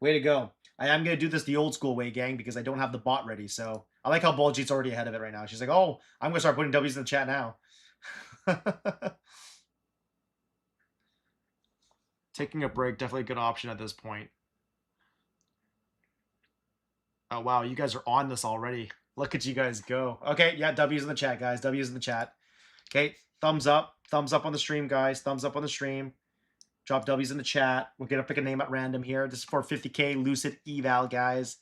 Way to go. I am going to do this the old school way, gang, because I don't have the bot ready. So I like how Baljeet's already ahead of it right now. She's like, oh, I'm going to start putting W's in the chat now. Taking a break, definitely a good option at this point. Oh, wow. You guys are on this already. Look at you guys go. Okay. Yeah. W's in the chat, guys. W's in the chat. Okay. Thumbs up. Thumbs up on the stream, guys. Thumbs up on the stream. Drop W's in the chat. We're going to pick a name at random here. This is for 50K Lucid Eval, guys.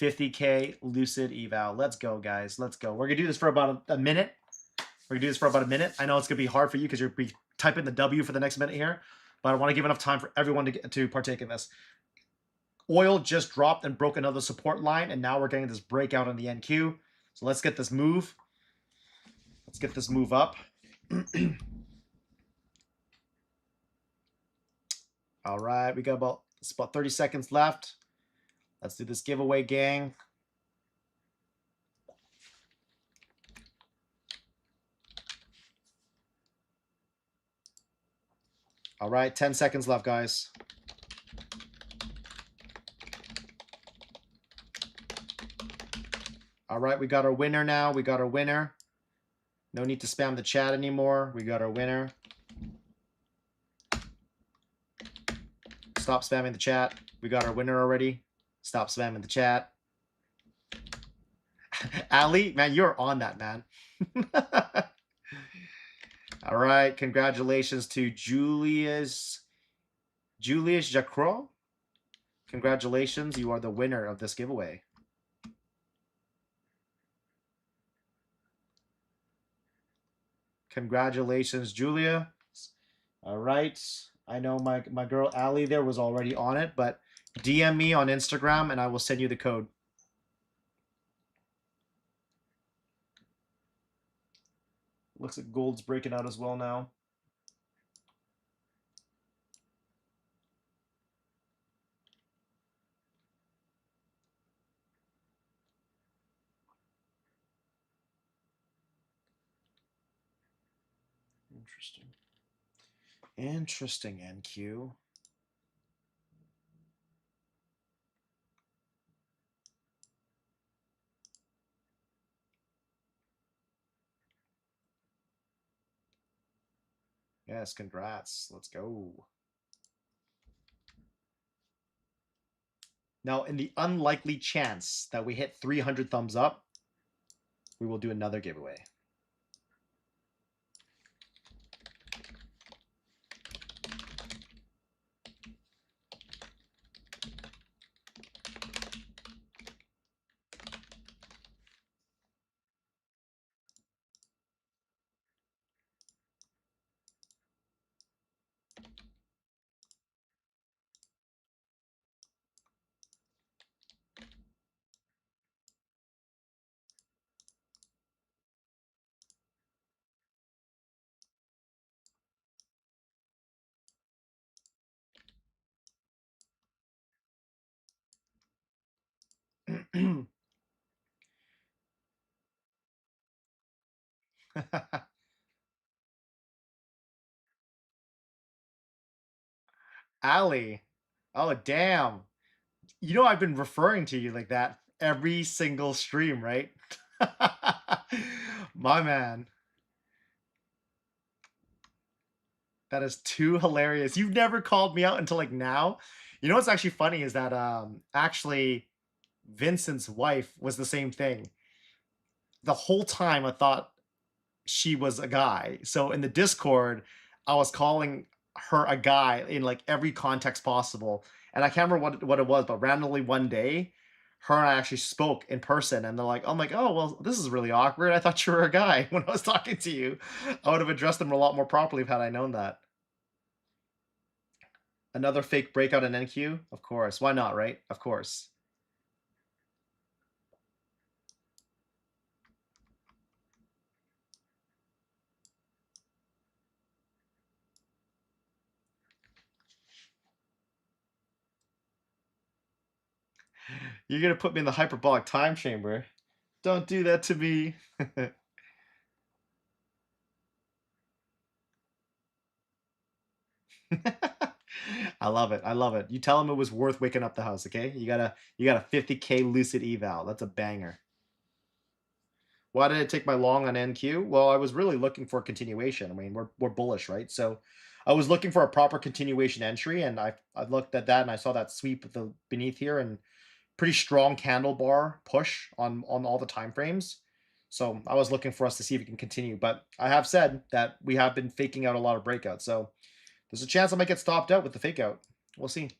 50K Lucid Eval. Let's go, guys. Let's go. We're going to do this for about a minute. We're going to do this for about a minute. I know it's going to be hard for you because you're typing the W for the next minute here, but I want to give enough time for everyone to partake in this. Oil just dropped and broke another support line, and now we're getting this breakout on the NQ. So let's get this move. Let's get this move up. All right, we got about 30 seconds left. Let's do this giveaway, gang. All right, 10 seconds left, guys. All right, we got our winner now. We got our winner. No need to spam the chat anymore. We got our winner. Stop spamming the chat. We got our winner already. Stop spamming the chat. Ali, man, you're on that, man. All right, congratulations to Julius Jacro. Congratulations, you are the winner of this giveaway. Congratulations, Julia. All right. I know my girl Ali there was already on it, but DM me on Instagram and I will send you the code. Looks like gold's breaking out as well now. Interesting. Interesting, NQ. Yes, congrats. Let's go. Now, in the unlikely chance that we hit 300 thumbs up, we will do another giveaway. Ali. Oh, damn. You know, I've been referring to you like that every single stream, right? My man. That is too hilarious. You've never called me out until like now. You know what's actually funny is that actually Vincent's wife was the same thing. The whole time I thought she was a guy. So in the Discord, I was calling her a guy in like every context possible. And I can't remember what it was, but randomly one day, her and I actually spoke in person, and they're like, I'm like, oh well, this is really awkward. I thought you were a guy when I was talking to you. I would have addressed them a lot more properly had I known that. Another fake breakout in NQ? Of course. Why not, right? Of course. You're gonna put me in the hyperbolic time chamber. Don't do that to me. I love it. I love it. You tell him it was worth waking up the house, okay? You got a 50K lucid eval. That's a banger. Why did it take my long on NQ? Well, I was really looking for a continuation. I mean, we're bullish, right? So I was looking for a proper continuation entry, and I looked at that and I saw that sweep of the beneath here and pretty strong candle bar push on all the time frames. So I was looking for us to see if we can continue. But I have said that we have been faking out a lot of breakouts. So there's a chance I might get stopped out with the fake out. We'll see.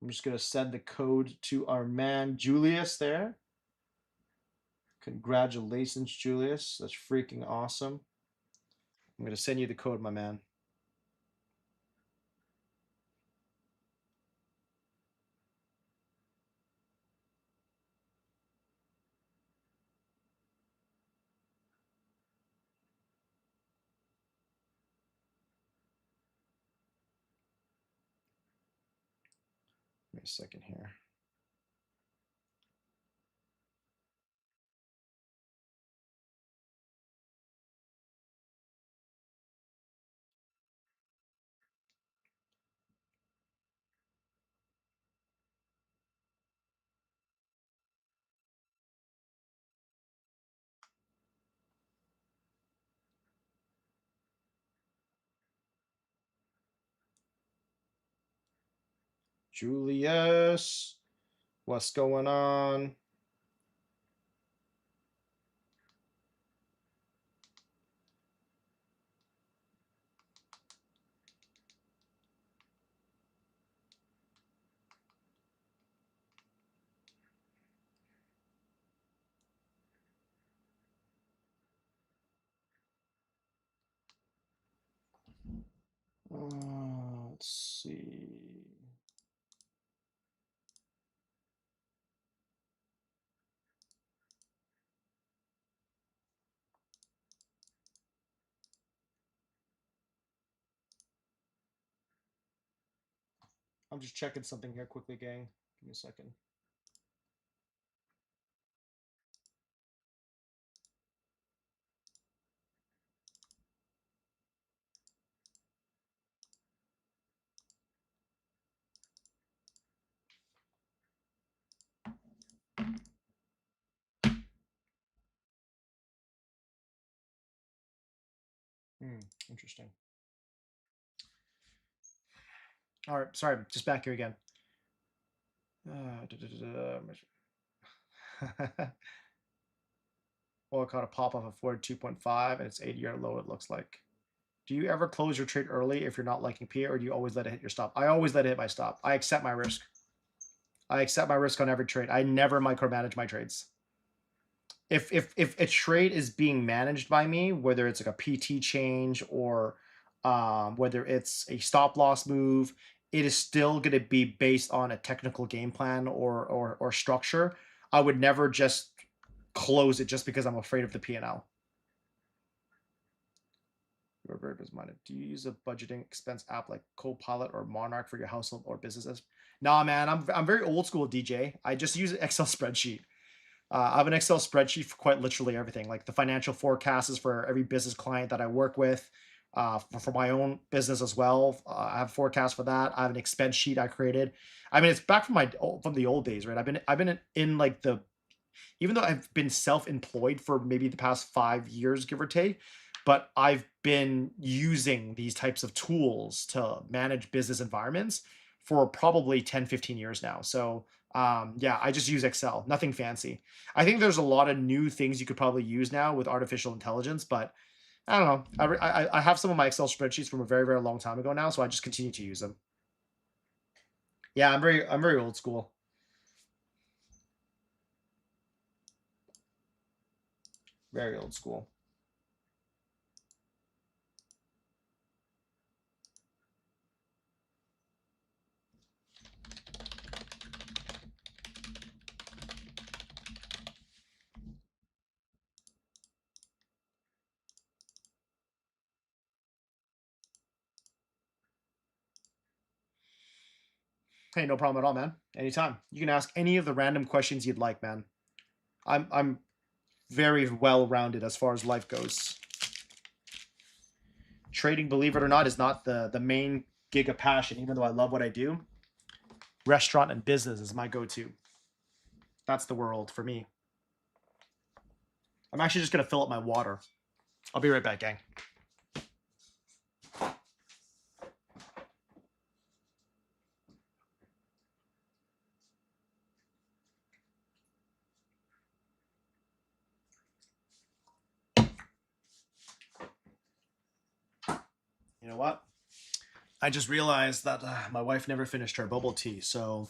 I'm just going to send the code to our man Julius there. Congratulations, Julius. That's freaking awesome. I'm going to send you the code, my man. Give me a second here. Julius, what's going on? Let's see. I'm just checking something here quickly, gang. Give me a second. Interesting. All right, sorry, just back here again. Well, I caught a pop off of Ford 2.5 and it's 8-year low, it looks like. Do you ever close your trade early if you're not liking PA, or do you always let it hit your stop? I always let it hit my stop. I accept my risk. I accept my risk on every trade. I never micromanage my trades. If a trade is being managed by me, whether it's like a PT change or whether it's a stop loss move, it is still going to be based on a technical game plan or structure. I would never just close it just because I'm afraid of the P&L. You're very business-minded. Do you use a budgeting expense app like Copilot or Monarch for your household or businesses? Nah, man, I'm very old school, DJ. I just use an Excel spreadsheet. I have an Excel spreadsheet for quite literally everything, like the financial forecasts for every business client that I work with, for my own business as well. I have forecasts for that. I have an expense sheet I created. I mean, it's back from the old days, right? I've been in like the even though I've been self-employed for maybe the past 5 years, give or take, but I've been using these types of tools to manage business environments for probably 10, 15 years now. So yeah, I just use Excel, nothing fancy. I think there's a lot of new things you could probably use now with artificial intelligence, but I don't know. I have some of my Excel spreadsheets from a very, very long time ago now, so I just continue to use them. Yeah, I'm very old school. Very old school. Hey, no problem at all, man. Anytime. You can ask any of the random questions you'd like, man. I'm very well rounded as far as life goes. Trading, believe it or not, is not the main gig of passion, even though I love what I do. Restaurant and business is my go-to. That's the world for me. I'm actually just gonna fill up my water. I'll be right back, gang. You know what? I just realized that my wife never finished her bubble tea, so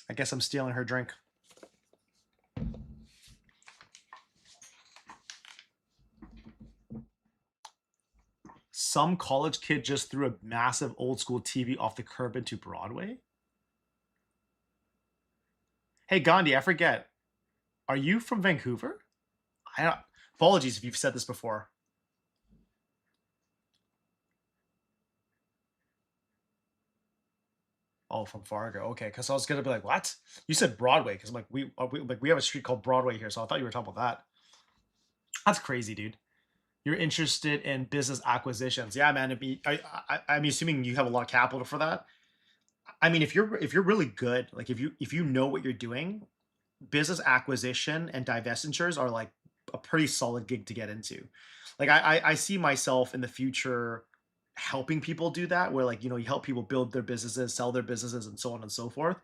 I guess I'm stealing her drink. Some college kid just threw a massive old school TV off the curb into Broadway. Hey Gandhi, I forget. Are you from Vancouver? I don't, apologies if you've said this before. Oh, from Fargo. Okay, because I was gonna be like, what? You said Broadway? Because I'm like, we have a street called Broadway here, so I thought you were talking about that. That's crazy, dude. You're interested in business acquisitions? Yeah, man. I'm assuming you have a lot of capital for that. I mean, if you're really good, like if you know what you're doing, business acquisition and divestitures are like a pretty solid gig to get into. Like I see myself in the future helping people do that, where like you help people build their businesses, sell their businesses, and so on and so forth.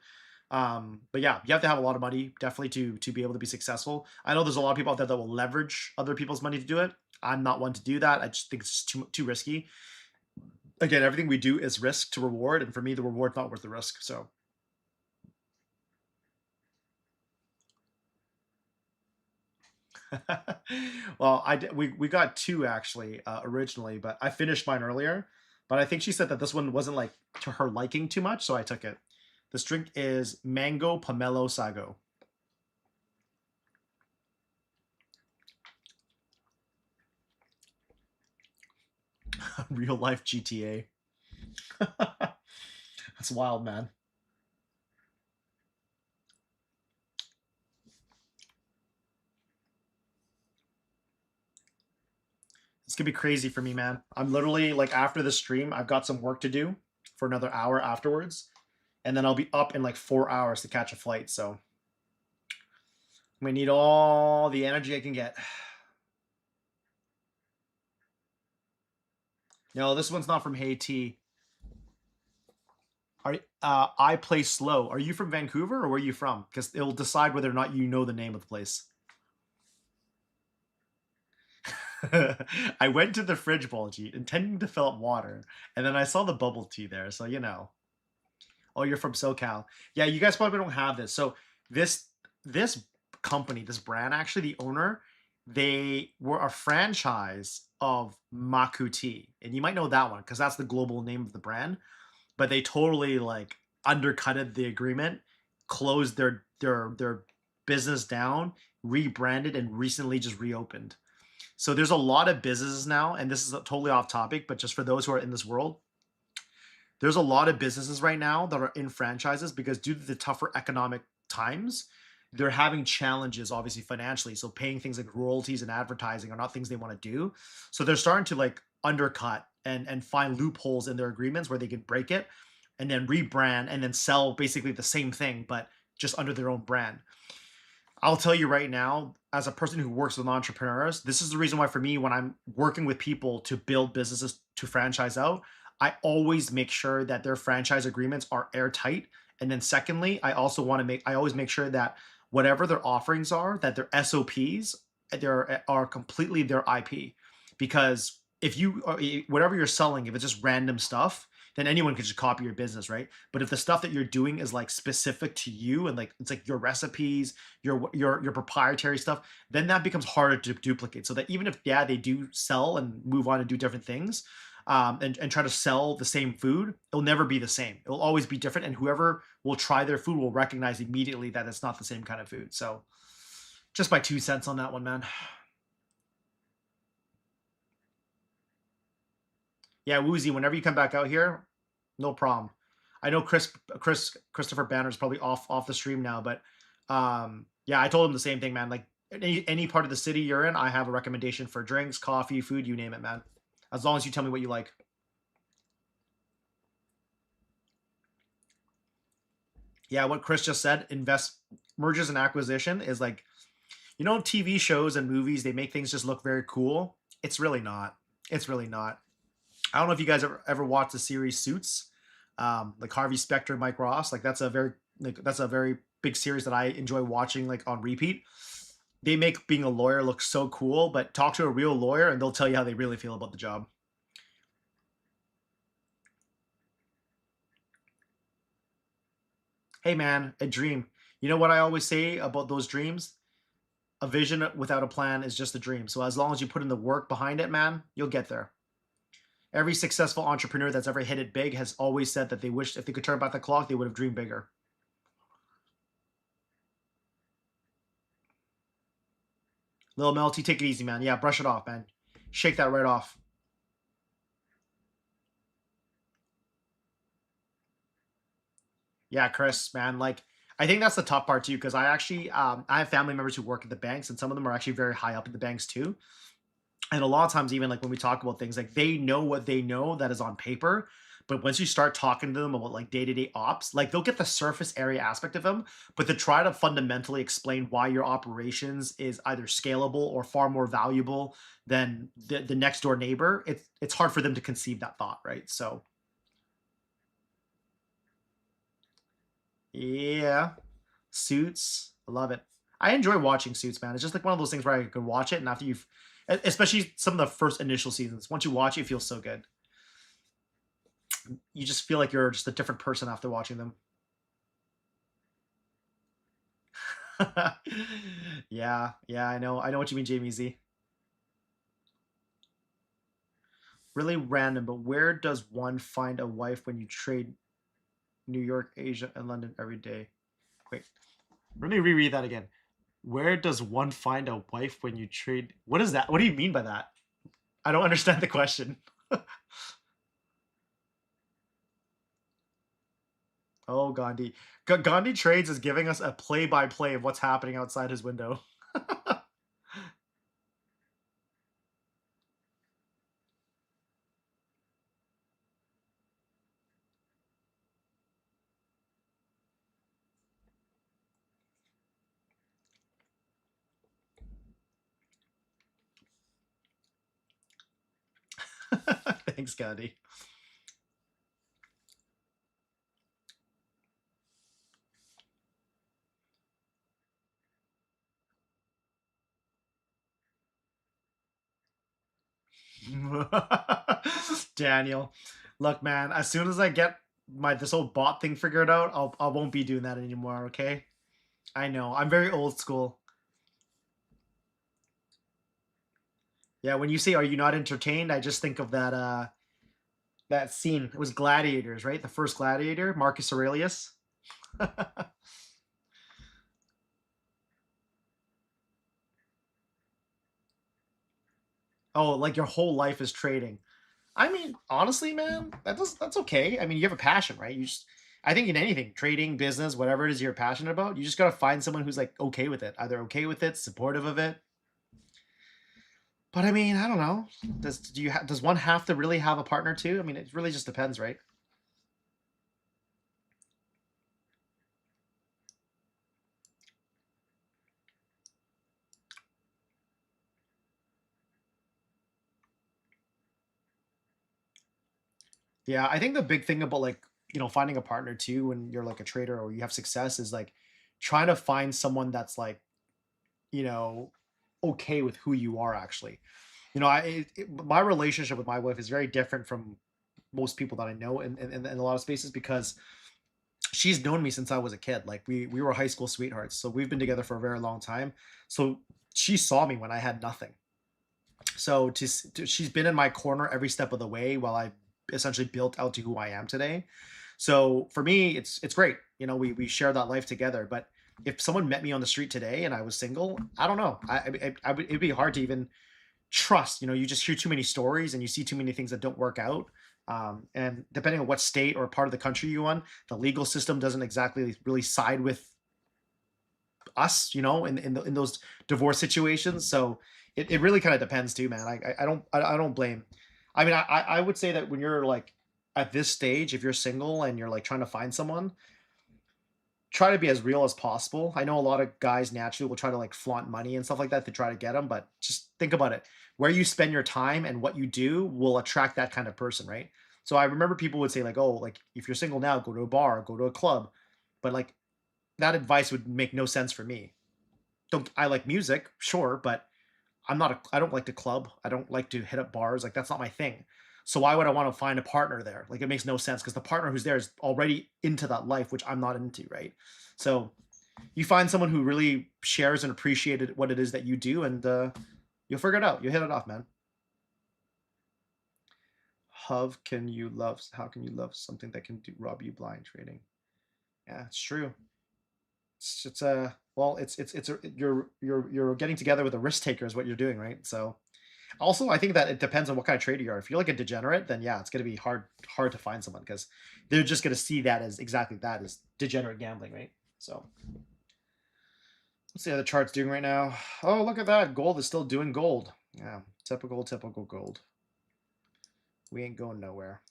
But yeah, you have to have a lot of money definitely to be able to be successful. I know there's a lot of people out there that will leverage other people's money to do it. I'm not one to do that. I just think it's too risky. Again, everything we do is risk to reward, and for me, the reward's not worth the risk. So well, we got two actually originally, but I finished mine earlier. But I think she said that this one wasn't like to her liking too much, so I took it. This drink is mango pomelo sago. Real life GTA. That's wild, man. It's gonna be crazy for me, man. I'm literally like after the stream, I've got some work to do for another hour afterwards, and then I'll be up in like 4 hours to catch a flight. So I'm gonna need all the energy I can get. No, this one's not from Haiti. I play slow. Are you from Vancouver or where are you from? Because it will decide whether or not you know the name of the place. I went to the fridge, Bulgy, intending to fill up water, and then I saw the bubble tea there. So you know. Oh, you're from SoCal. Yeah, you guys probably don't have this. So this this company, this brand, actually, the owner, they were a franchise of Makuti, and you might know that one because that's the global name of the brand. But they totally like undercutted the agreement, closed their business down, rebranded, and recently just reopened. So there's a lot of businesses now, and this is totally off topic, but just for those who are in this world, there's a lot of businesses right now that are in franchises because due to the tougher economic times, they're having challenges, obviously financially. So paying things like royalties and advertising are not things they want to do. So they're starting to like undercut and find loopholes in their agreements where they can break it and then rebrand and then sell basically the same thing, but just under their own brand. I'll tell you right now, as a person who works with entrepreneurs, this is the reason why for me, when I'm working with people to build businesses to franchise out, I always make sure that their franchise agreements are airtight. And then secondly, I always make sure that whatever their offerings are, that their SOPs are completely their IP. Because if you whatever you're selling, if it's just random stuff, then anyone can just copy your business, right? But if the stuff that you're doing is like specific to you and like it's like your recipes, your proprietary stuff, then that becomes harder to duplicate. So that even if yeah they do sell and move on and do different things, and try to sell the same food, it'll never be the same. It'll always be different, and whoever will try their food will recognize immediately that it's not the same kind of food. So just my 2 cents on that one, man. Yeah, Woozy, whenever you come back out here, no problem. I know Christopher Banner's probably off the stream now, but yeah, I told him the same thing, man. Like any part of the city you're in, I have a recommendation for drinks, coffee, food, you name it, man. As long as you tell me what you like. Yeah, what Chris just said, invest mergers and acquisition is like, TV shows and movies, they make things just look very cool. It's really not. It's really not. I don't know if you guys ever watched the series Suits, like Harvey Specter, Mike Ross. Like that's a very big series that I enjoy watching like on repeat. They make being a lawyer look so cool, but talk to a real lawyer and they'll tell you how they really feel about the job. Hey man, a dream. You know what I always say about those dreams? A vision without a plan is just a dream. So as long as you put in the work behind it, man, you'll get there. Every successful entrepreneur that's ever hit it big has always said that they wished if they could turn back the clock, they would have dreamed bigger. Little Melty, take it easy, man. Yeah, brush it off, man. Shake that right off. Yeah, Chris, man. Like, I think that's the tough part too, because I have family members who work at the banks, and some of them are actually very high up in the banks too. And a lot of times, even like when we talk about things, like they know what they know that is on paper, but once you start talking to them about like day-to-day ops, like they'll get the surface area aspect of them, but to try to fundamentally explain why your operations is either scalable or far more valuable than the next door neighbor, it's hard for them to conceive that thought, right? So yeah, Suits, I love it. I enjoy watching Suits, man. It's just like one of those things where I could watch it, and after especially some of the first initial seasons, once you watch it, it feels so good. You just feel like you're just a different person after watching them. Yeah, yeah, I know what you mean, Jamie Z. Really random, but where does one find a wife when you trade New York, Asia, and London every day? Wait, let me reread that again. Where does one find a wife when you trade? What is that? What do you mean by that? I don't understand the question. Oh, Gandhi. Gandhi Trades is giving us a play by play of what's happening outside his window. Thanks, Gandhi. Daniel, look, man. As soon as I get my this whole bot thing figured out, I won't be doing that anymore. Okay? I know. I'm very old school. Yeah. When you say "Are you not entertained?" I just think of that scene. It was Gladiators, right? The first Gladiator, Marcus Aurelius. Oh, like your whole life is trading. I mean, honestly, man, that's okay. I mean, you have a passion, right? You just I think in anything, trading, business, whatever it is you're passionate about, you just gotta find someone who's like okay with it, either okay with it, supportive of it. But I mean, I don't know. Does one have to really have a partner too? I mean, it really just depends, right? Yeah, I think the big thing about like finding a partner too when you're like a trader or you have success is like trying to find someone that's like you know okay with who you are actually. My relationship with my wife is very different from most people that I know in a lot of spaces because she's known me since I was a kid. Like we were high school sweethearts, so we've been together for a very long time. So she saw me when I had nothing. So she's been in my corner every step of the way while I essentially built out to who I am today. So for me, it's great. We share that life together. But if someone met me on the street today and I was single, I don't know. It'd be hard to even trust. You just hear too many stories and you see too many things that don't work out. And depending on what state or part of the country you're on, the legal system doesn't exactly really side with us, in those divorce situations. So it really kind of depends too, man. I don't blame. I mean, I would say that when you're like at this stage, if you're single and you're like trying to find someone, try to be as real as possible. I know a lot of guys naturally will try to like flaunt money and stuff like that to try to get them, but just think about it. Where you spend your time and what you do will attract that kind of person, right? So I remember people would say like, "Oh, like if you're single now, go to a bar, go to a club." But like that advice would make no sense for me. Don't I like music? Sure, but I don't like to club. I don't like to hit up bars. Like that's not my thing. So why would I want to find a partner there? Like it makes no sense because the partner who's there is already into that life, which I'm not into, right? So you find someone who really shares and appreciated what it is that you do, and you'll figure it out. You'll hit it off, man. How can you love something that can rob you blind trading? Yeah, it's true. It's well, you're getting together with a risk taker is what you're doing, right? So also, I think that it depends on what kind of trader you are. If you're like a degenerate, then yeah, it's going to be hard to find someone because they're just going to see that as exactly that as degenerate gambling, right? So let's see how the chart's doing right now. Oh, look at that. Gold is still doing gold. Yeah, typical gold. We ain't going nowhere.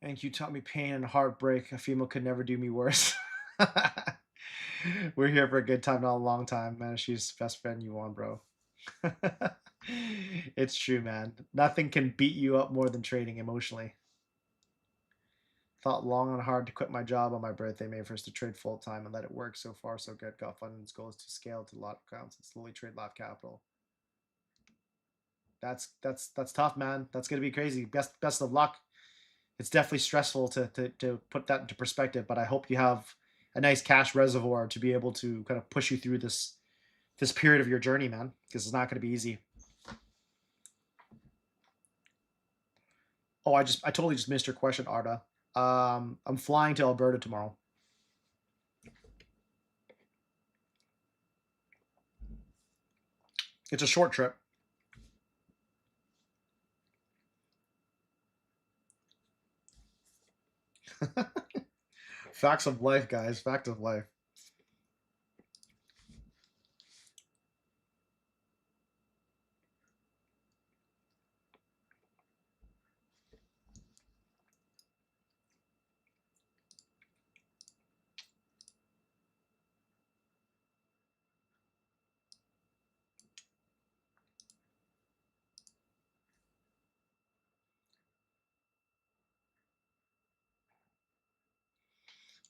And you taught me pain and heartbreak. A female could never do me worse. We're here for a good time, not a long time, man. She's best friend you want, bro. It's true, man. Nothing can beat you up more than trading emotionally. Thought long and hard to quit my job on my birthday, May 1st to trade full time and let it work. So far, so good. Got funding goals to scale to lot accounts and slowly trade lot capital. That's tough, man. That's gonna be crazy. Best of luck. It's definitely stressful to put that into perspective, but I hope you have a nice cash reservoir to be able to kind of push you through this period of your journey, man, because it's not going to be easy. Oh, I totally just missed your question, Arda. I'm flying to Alberta tomorrow. It's a short trip. Facts of life, guys. Fact of life.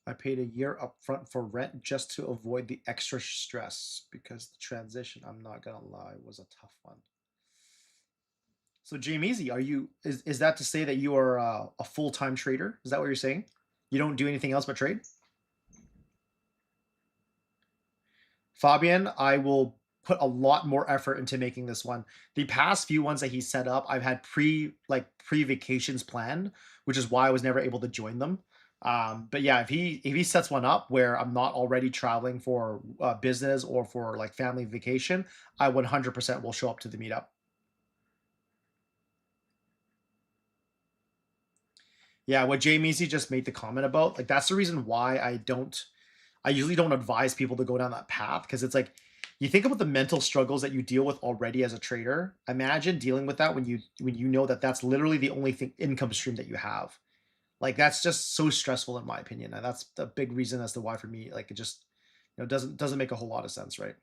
I paid a year upfront for rent just to avoid the extra stress because the transition, I'm not gonna lie, was a tough one. So Jamiezy, is that to say that you are a full-time trader? Is that what you're saying? You don't do anything else but trade? Fabian, I will put a lot more effort into making this one. The past few ones that he set up, I've had pre vacations planned, which is why I was never able to join them. But yeah, if he sets one up where I'm not already traveling for business or for like family vacation, I 100% will show up to the meetup. Yeah, what Jay Measy just made the comment about, like that's the reason why I usually don't advise people to go down that path because it's like you think about the mental struggles that you deal with already as a trader. Imagine dealing with that when you know that that's literally the only thing income stream that you have. Like that's just so stressful in my opinion, and that's the big reason as to why for me like it just doesn't make a whole lot of sense, right?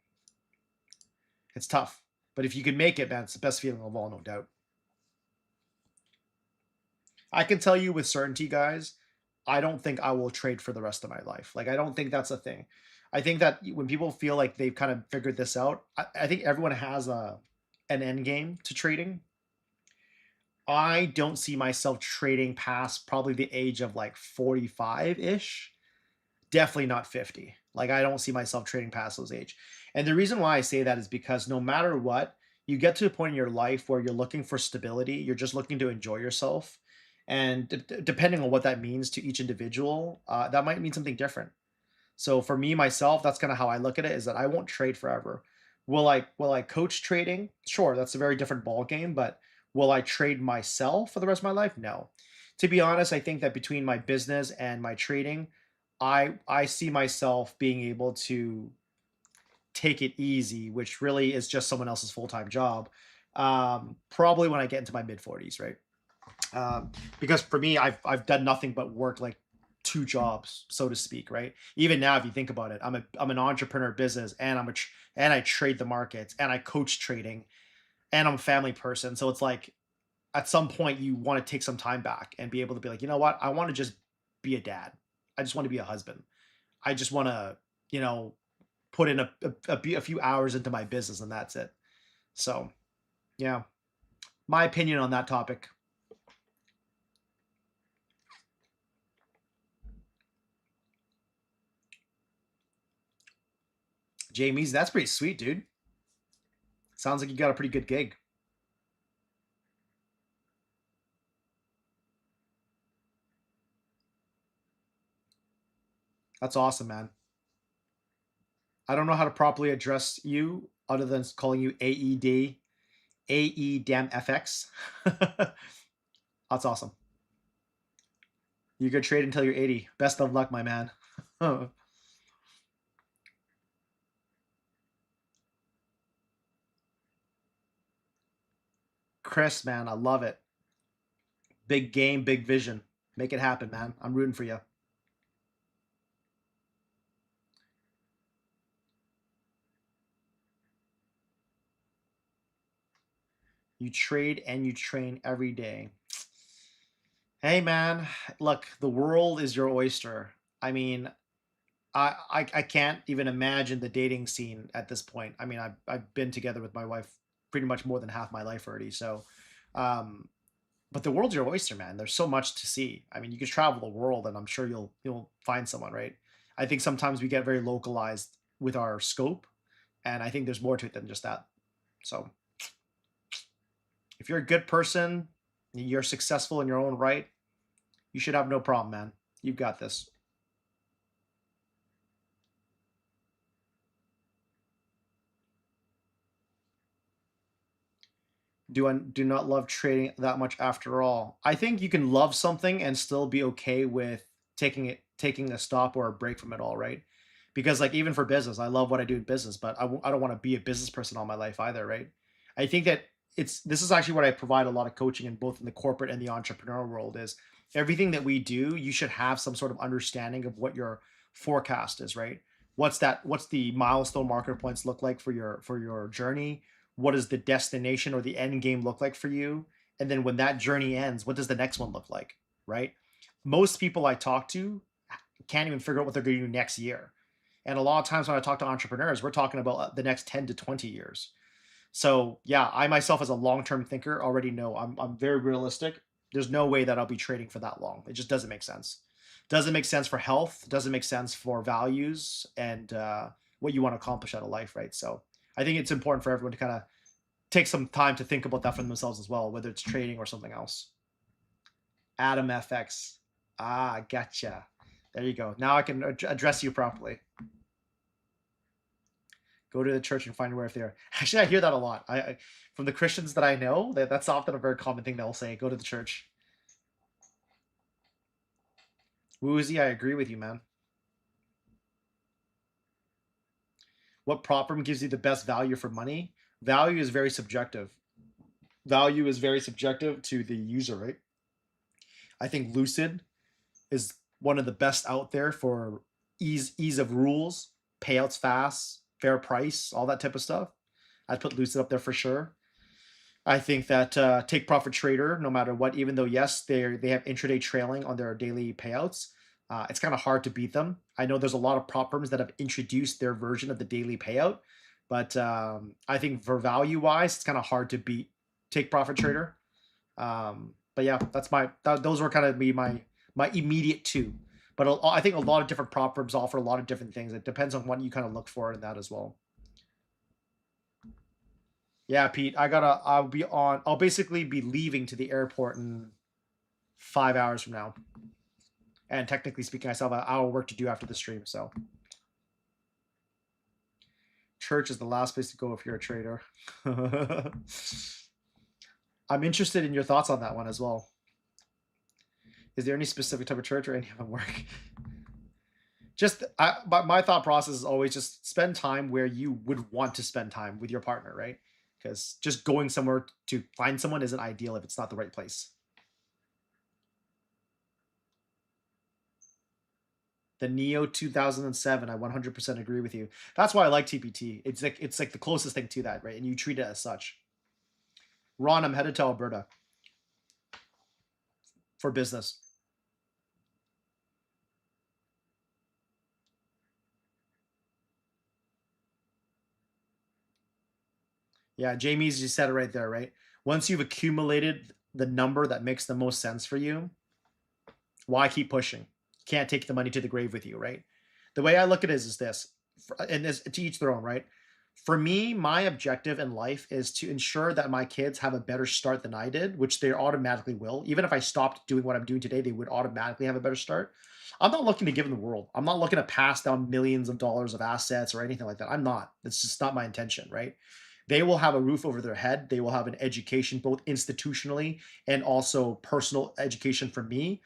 It's tough, but if you can make it, man, it's the best feeling of all, no doubt. I can tell you with certainty, guys, I don't think I will trade for the rest of my life. Like, I don't think that's a thing. I think that when people feel like they've kind of figured this out, I think everyone has an end game to trading. I don't see myself trading past probably the age of like 45 ish. Definitely not 50. Like, I don't see myself trading past those age. And the reason why I say that is because no matter what, you get to a point in your life where you're looking for stability, you're just looking to enjoy yourself. And depending on what that means to each individual, that might mean something different. So for me myself, that's kind of how I look at it, is that I won't trade forever. Will I coach trading? Sure, that's a very different ball game, but will I trade myself for the rest of my life? No. To be honest, I think that between my business and my trading, I see myself being able to take it easy, which really is just someone else's full-time job. Probably when I get into my mid 40s, right? Because for me, I've done nothing but work like two jobs, so to speak, right? Even now, if you think about it, I'm an entrepreneur business, and and I trade the markets, and I coach trading, and I'm a family person. So it's like at some point you want to take some time back and be able to be like, you know what, I want to just be a dad. I just want to be a husband. I just want to, you know, put in a few hours into my business, and that's it. So yeah, my opinion on that topic. Jamie's, that's pretty sweet, dude. Sounds like you got a pretty good gig. That's awesome, man. I don't know how to properly address you other than calling you AED, AE damn FX. That's awesome. You could trade until you're 80. Best of luck, my man. Chris, man, I love it. Big game, big vision. Make it happen, man. I'm rooting for you. You trade and you train every day. Hey, man, look, the world is your oyster. I mean, I can't even imagine the dating scene at this point. I mean, I've been together with my wife pretty much more than half my life already. So, um, but the world's your oyster, man. There's so much to see. I mean, you could travel the world, and I'm sure you'll find someone, right? I think sometimes we get very localized with our scope, and I think there's more to it than just that. So, if you're a good person, you're successful in your own right, you should have no problem, man. You've got this. Do not love trading that much after all. I think you can love something and still be okay with taking a stop or a break from it all, right? Because like even for business, I love what I do in business, but I don't want to be a business person all my life either, right? I think that this is actually what I provide a lot of coaching in, both in the corporate and the entrepreneurial world, is everything that we do, you should have some sort of understanding of what your forecast is, right? What's the milestone marker points look like for your journey? What does the destination or the end game look like for you? And then when that journey ends, what does the next one look like, right? Most people I talk to can't even figure out what they're going to do next year. And a lot of times when I talk to entrepreneurs, we're talking about the next 10 to 20 years. So yeah, I myself as a long-term thinker already know I'm very realistic. There's no way that I'll be trading for that long. It just doesn't make sense. Doesn't make sense for health. Doesn't make sense for values and what you want to accomplish out of life, right? So I think it's important for everyone to kind of take some time to think about that for themselves as well, whether it's trading or something else. Adam FX. Ah, gotcha. There you go. Now I can address you properly. Go to the church and find where if they are. Actually, I hear that a lot. From the Christians that I know, that's often a very common thing they'll say. Go to the church. Woozy, I agree with you, man. What problem gives you the best value for money? Value is very subjective. Value is very subjective to the user, right? I think Lucid is one of the best out there for ease of rules, payouts fast, fair price, all that type of stuff. I'd put Lucid up there for sure. I think that take profit trader, no matter what, even though yes, they have intraday trailing on their daily payouts, it's kind of hard to beat them. I know there's a lot of prop firms that have introduced their version of the daily payout, but I think for value wise, it's kind of hard to beat take profit trader. But yeah, those were kind of my immediate two. But I think a lot of different prop firms offer a lot of different things. It depends on what you kind of look for in that as well. Yeah, Pete, I'll basically be leaving to the airport in 5 hours from now. And technically speaking, I still have an hour work to do after the stream. So church is the last place to go if you're a trader. I'm interested in your thoughts on that one as well. Is there any specific type of church or any of them work? My thought process is always just spend time where you would want to spend time with your partner, right? Because just going somewhere to find someone isn't ideal if it's not the right place. The Neo 2007, I 100% agree with you. That's why I like TPT. It's like the closest thing to that, right? And you treat it as such. Ron, I'm headed to Alberta for business. Yeah, Jamie's just said it right there, right? Once you've accumulated the number that makes the most sense for you, why keep pushing? You can't take the money to the grave with you, right? The way I look at it is this, and to each their own, right? For me, my objective in life is to ensure that my kids have a better start than I did, which they automatically will. Even if I stopped doing what I'm doing today, they would automatically have a better start. I'm not looking to give them the world. I'm not looking to pass down millions of dollars of assets or anything like that. I'm not. It's just not my intention, right? They will have a roof over their head. They will have an education, both institutionally and also personal education from me.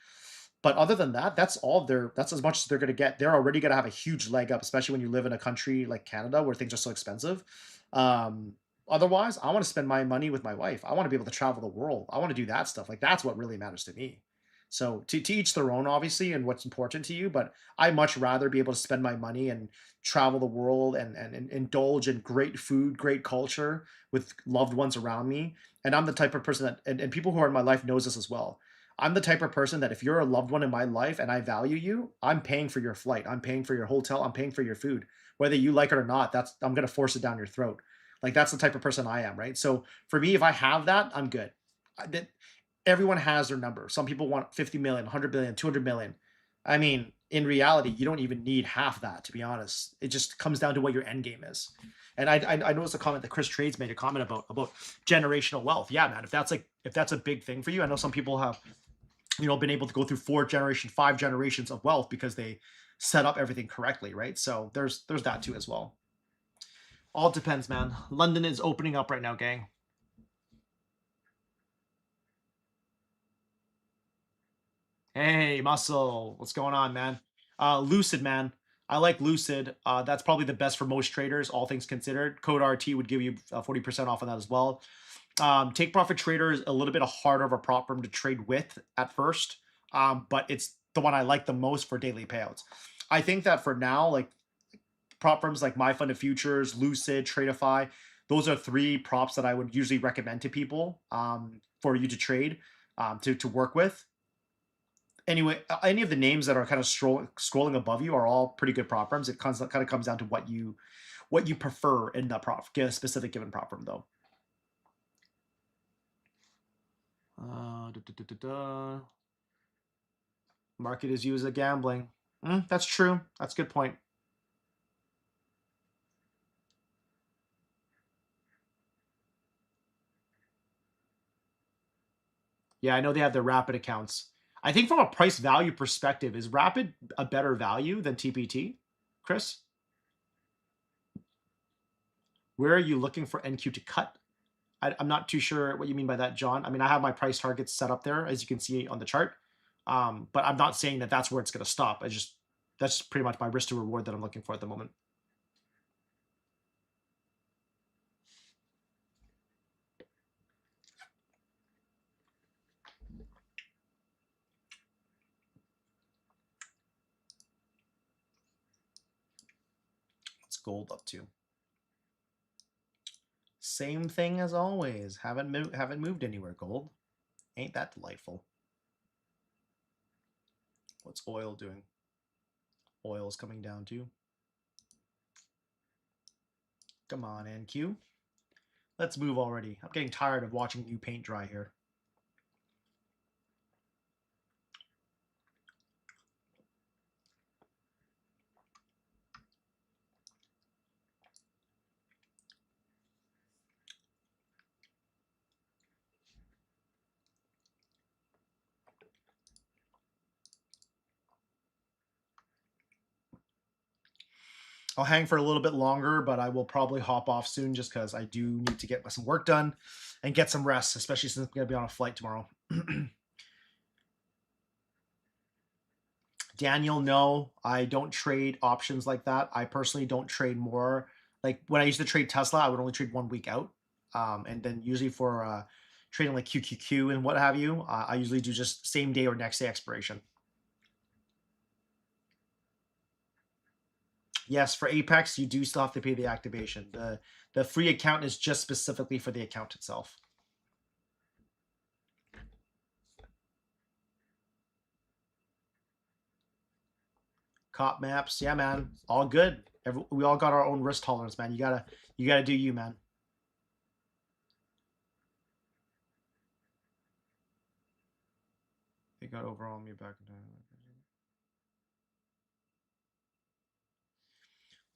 But other than that, that's as much as they're going to get. They're already going to have a huge leg up, especially when you live in a country like Canada where things are so expensive. Um, Otherwise, I want to spend my money with my wife. I want to be able to travel the world. I want to do that stuff. Like that's what really matters to me. So to each their own, obviously, and what's important to you. But I much rather be able to spend my money and travel the world and indulge in great food, great culture with loved ones around me. And I'm the type of person that, and people who are in my life knows this as well. I'm the type of person that if you're a loved one in my life and I value you, I'm paying for your flight, I'm paying for your hotel, I'm paying for your food, whether you like it or not. I'm gonna force it down your throat. Like that's the type of person I am, right? So for me, if I have that, I'm good. Everyone has their number. Some people want 50 million, 100 billion, 200 million. I mean, in reality, you don't even need half that, to be honest. It just comes down to what your end game is. And I noticed a comment that Chris Trades made a comment about generational wealth. Yeah, man, if that's a big thing for you, I know some people have been able to go through 5 generations of wealth because they set up everything correctly, right? So there's that too as well. All depends, man. London is opening up right now, gang. Hey, Muscle, what's going on, man? Lucid, man. I like Lucid. That's probably the best for most traders, all things considered. Code RT would give you 40% off on that as well. Take profit trader is a little bit harder of a prop firm to trade with at first, but it's the one I like the most for daily payouts. I think that for now, like prop firms like My Fund of Futures, Lucid, Tradeify, those are three props that I would usually recommend to people for you to trade, to work with. Anyway, any of the names that are kind of scrolling above you are all pretty good prop firms. It kind of comes down to what you prefer in the specific given prop firm, though. Da, da, da, da, da. Market is used as gambling. That's true. That's a good point. Yeah, I know they have their Rapid accounts. I think from a price value perspective, is Rapid a better value than TPT, Chris? Where are you looking for NQ to cut? I'm not too sure what you mean by that, John. I mean, I have my price targets set up there, as you can see on the chart. But I'm not saying that that's where it's going to stop. That's pretty much my risk to reward that I'm looking for at the moment. What's gold up to? Same thing as always. Haven't moved anywhere. Gold, ain't that delightful? What's oil doing? Oil's coming down too. Come on, NQ. Let's move already. I'm getting tired of watching you paint dry here. I'll hang for a little bit longer, but I will probably hop off soon just because I do need to get some work done and get some rest, especially since I'm going to be on a flight tomorrow. Daniel, no, I don't trade options like that. I personally don't trade more. Like when I used to trade Tesla, I would only trade 1 week out. And then usually for trading like QQQ and what have you, I usually do just same day or next day expiration. Yes, for Apex, you do still have to pay the activation. The free account is just specifically for the account itself. Cop maps, yeah, man, all good. We all got our own risk tolerance, man. You gotta do you, man. They got overall me back in time.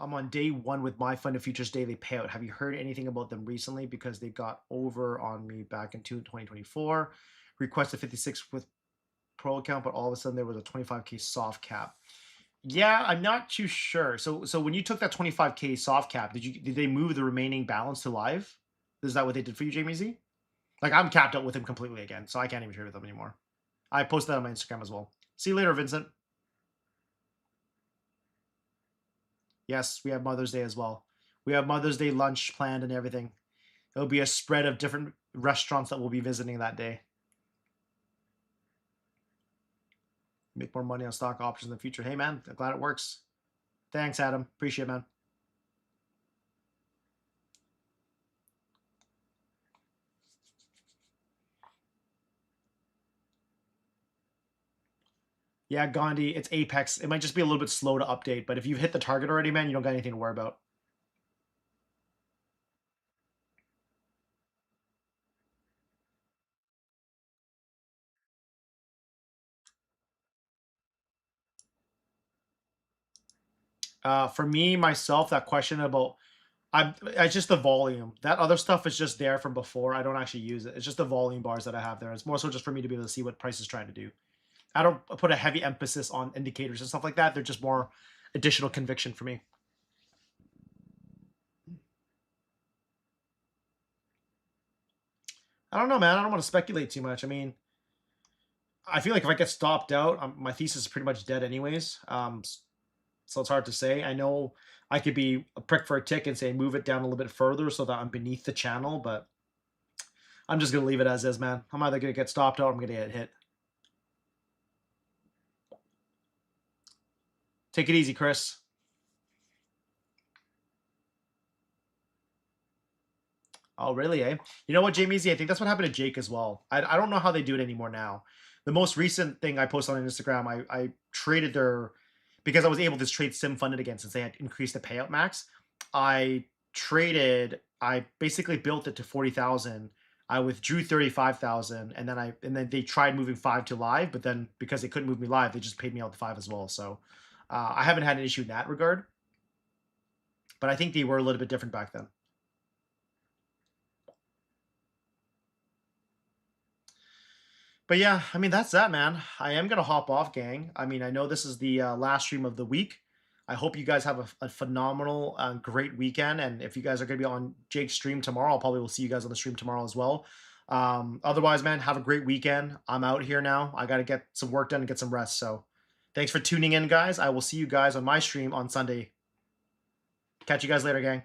I'm on day 1 with my fund of futures daily payout. Have you heard anything about them recently? Because they got over on me back in 2024. Requested 56 with pro account, but all of a sudden there was a 25K soft cap. Yeah, I'm not too sure. So when you took that 25K soft cap, did they move the remaining balance to live? Is that what they did for you, Jamie Z? Like I'm capped out with him completely again, so I can't even trade with them anymore. I posted that on my Instagram as well. See you later, Vincent. Yes, we have Mother's Day as well. We have Mother's Day lunch planned and everything. It'll be a spread of different restaurants that we'll be visiting that day. Make more money on stock options in the future. Hey, man, I'm glad it works. Thanks, Adam. Appreciate it, man. Yeah, Gandhi, it's Apex. It might just be a little bit slow to update, but if you've hit the target already, man, you don't got anything to worry about. For me, myself, that question about it's just the volume. That other stuff is just there from before. I don't actually use it. It's just the volume bars that I have there. It's more so just for me to be able to see what price is trying to do. I don't put a heavy emphasis on indicators and stuff like that. They're just more additional conviction for me. I don't know, man. I don't want to speculate too much. I mean, I feel like if I get stopped out, my thesis is pretty much dead anyways. So it's hard to say. I know I could be a prick for a tick and say move it down a little bit further so that I'm beneath the channel, but I'm just gonna leave it as is, man. I'm either gonna get stopped out or I'm gonna get hit. Take it easy, Chris. Oh, really, eh? You know what, Jamie Z? I think that's what happened to Jake as well. I don't know how they do it anymore now. The most recent thing I posted on Instagram, I traded their, because I was able to trade sim funded again since they had increased the payout max. I basically built it to 40,000. I withdrew 35,000, and then they tried moving 5 to live, but then because they couldn't move me live, they just paid me out the 5 as well. So I haven't had an issue in that regard, but I think they were a little bit different back then. But yeah, I mean, that's that, man. I am gonna hop off, gang. I mean, I know this is the last stream of the week. I hope you guys have a phenomenal, great weekend. And if you guys are gonna be on Jake's stream tomorrow, I'll probably will see you guys on the stream tomorrow as well. Otherwise, man, have a great weekend. I'm out here now. I gotta get some work done and get some rest. So, thanks for tuning in, guys. I will see you guys on my stream on Sunday. Catch you guys later, gang.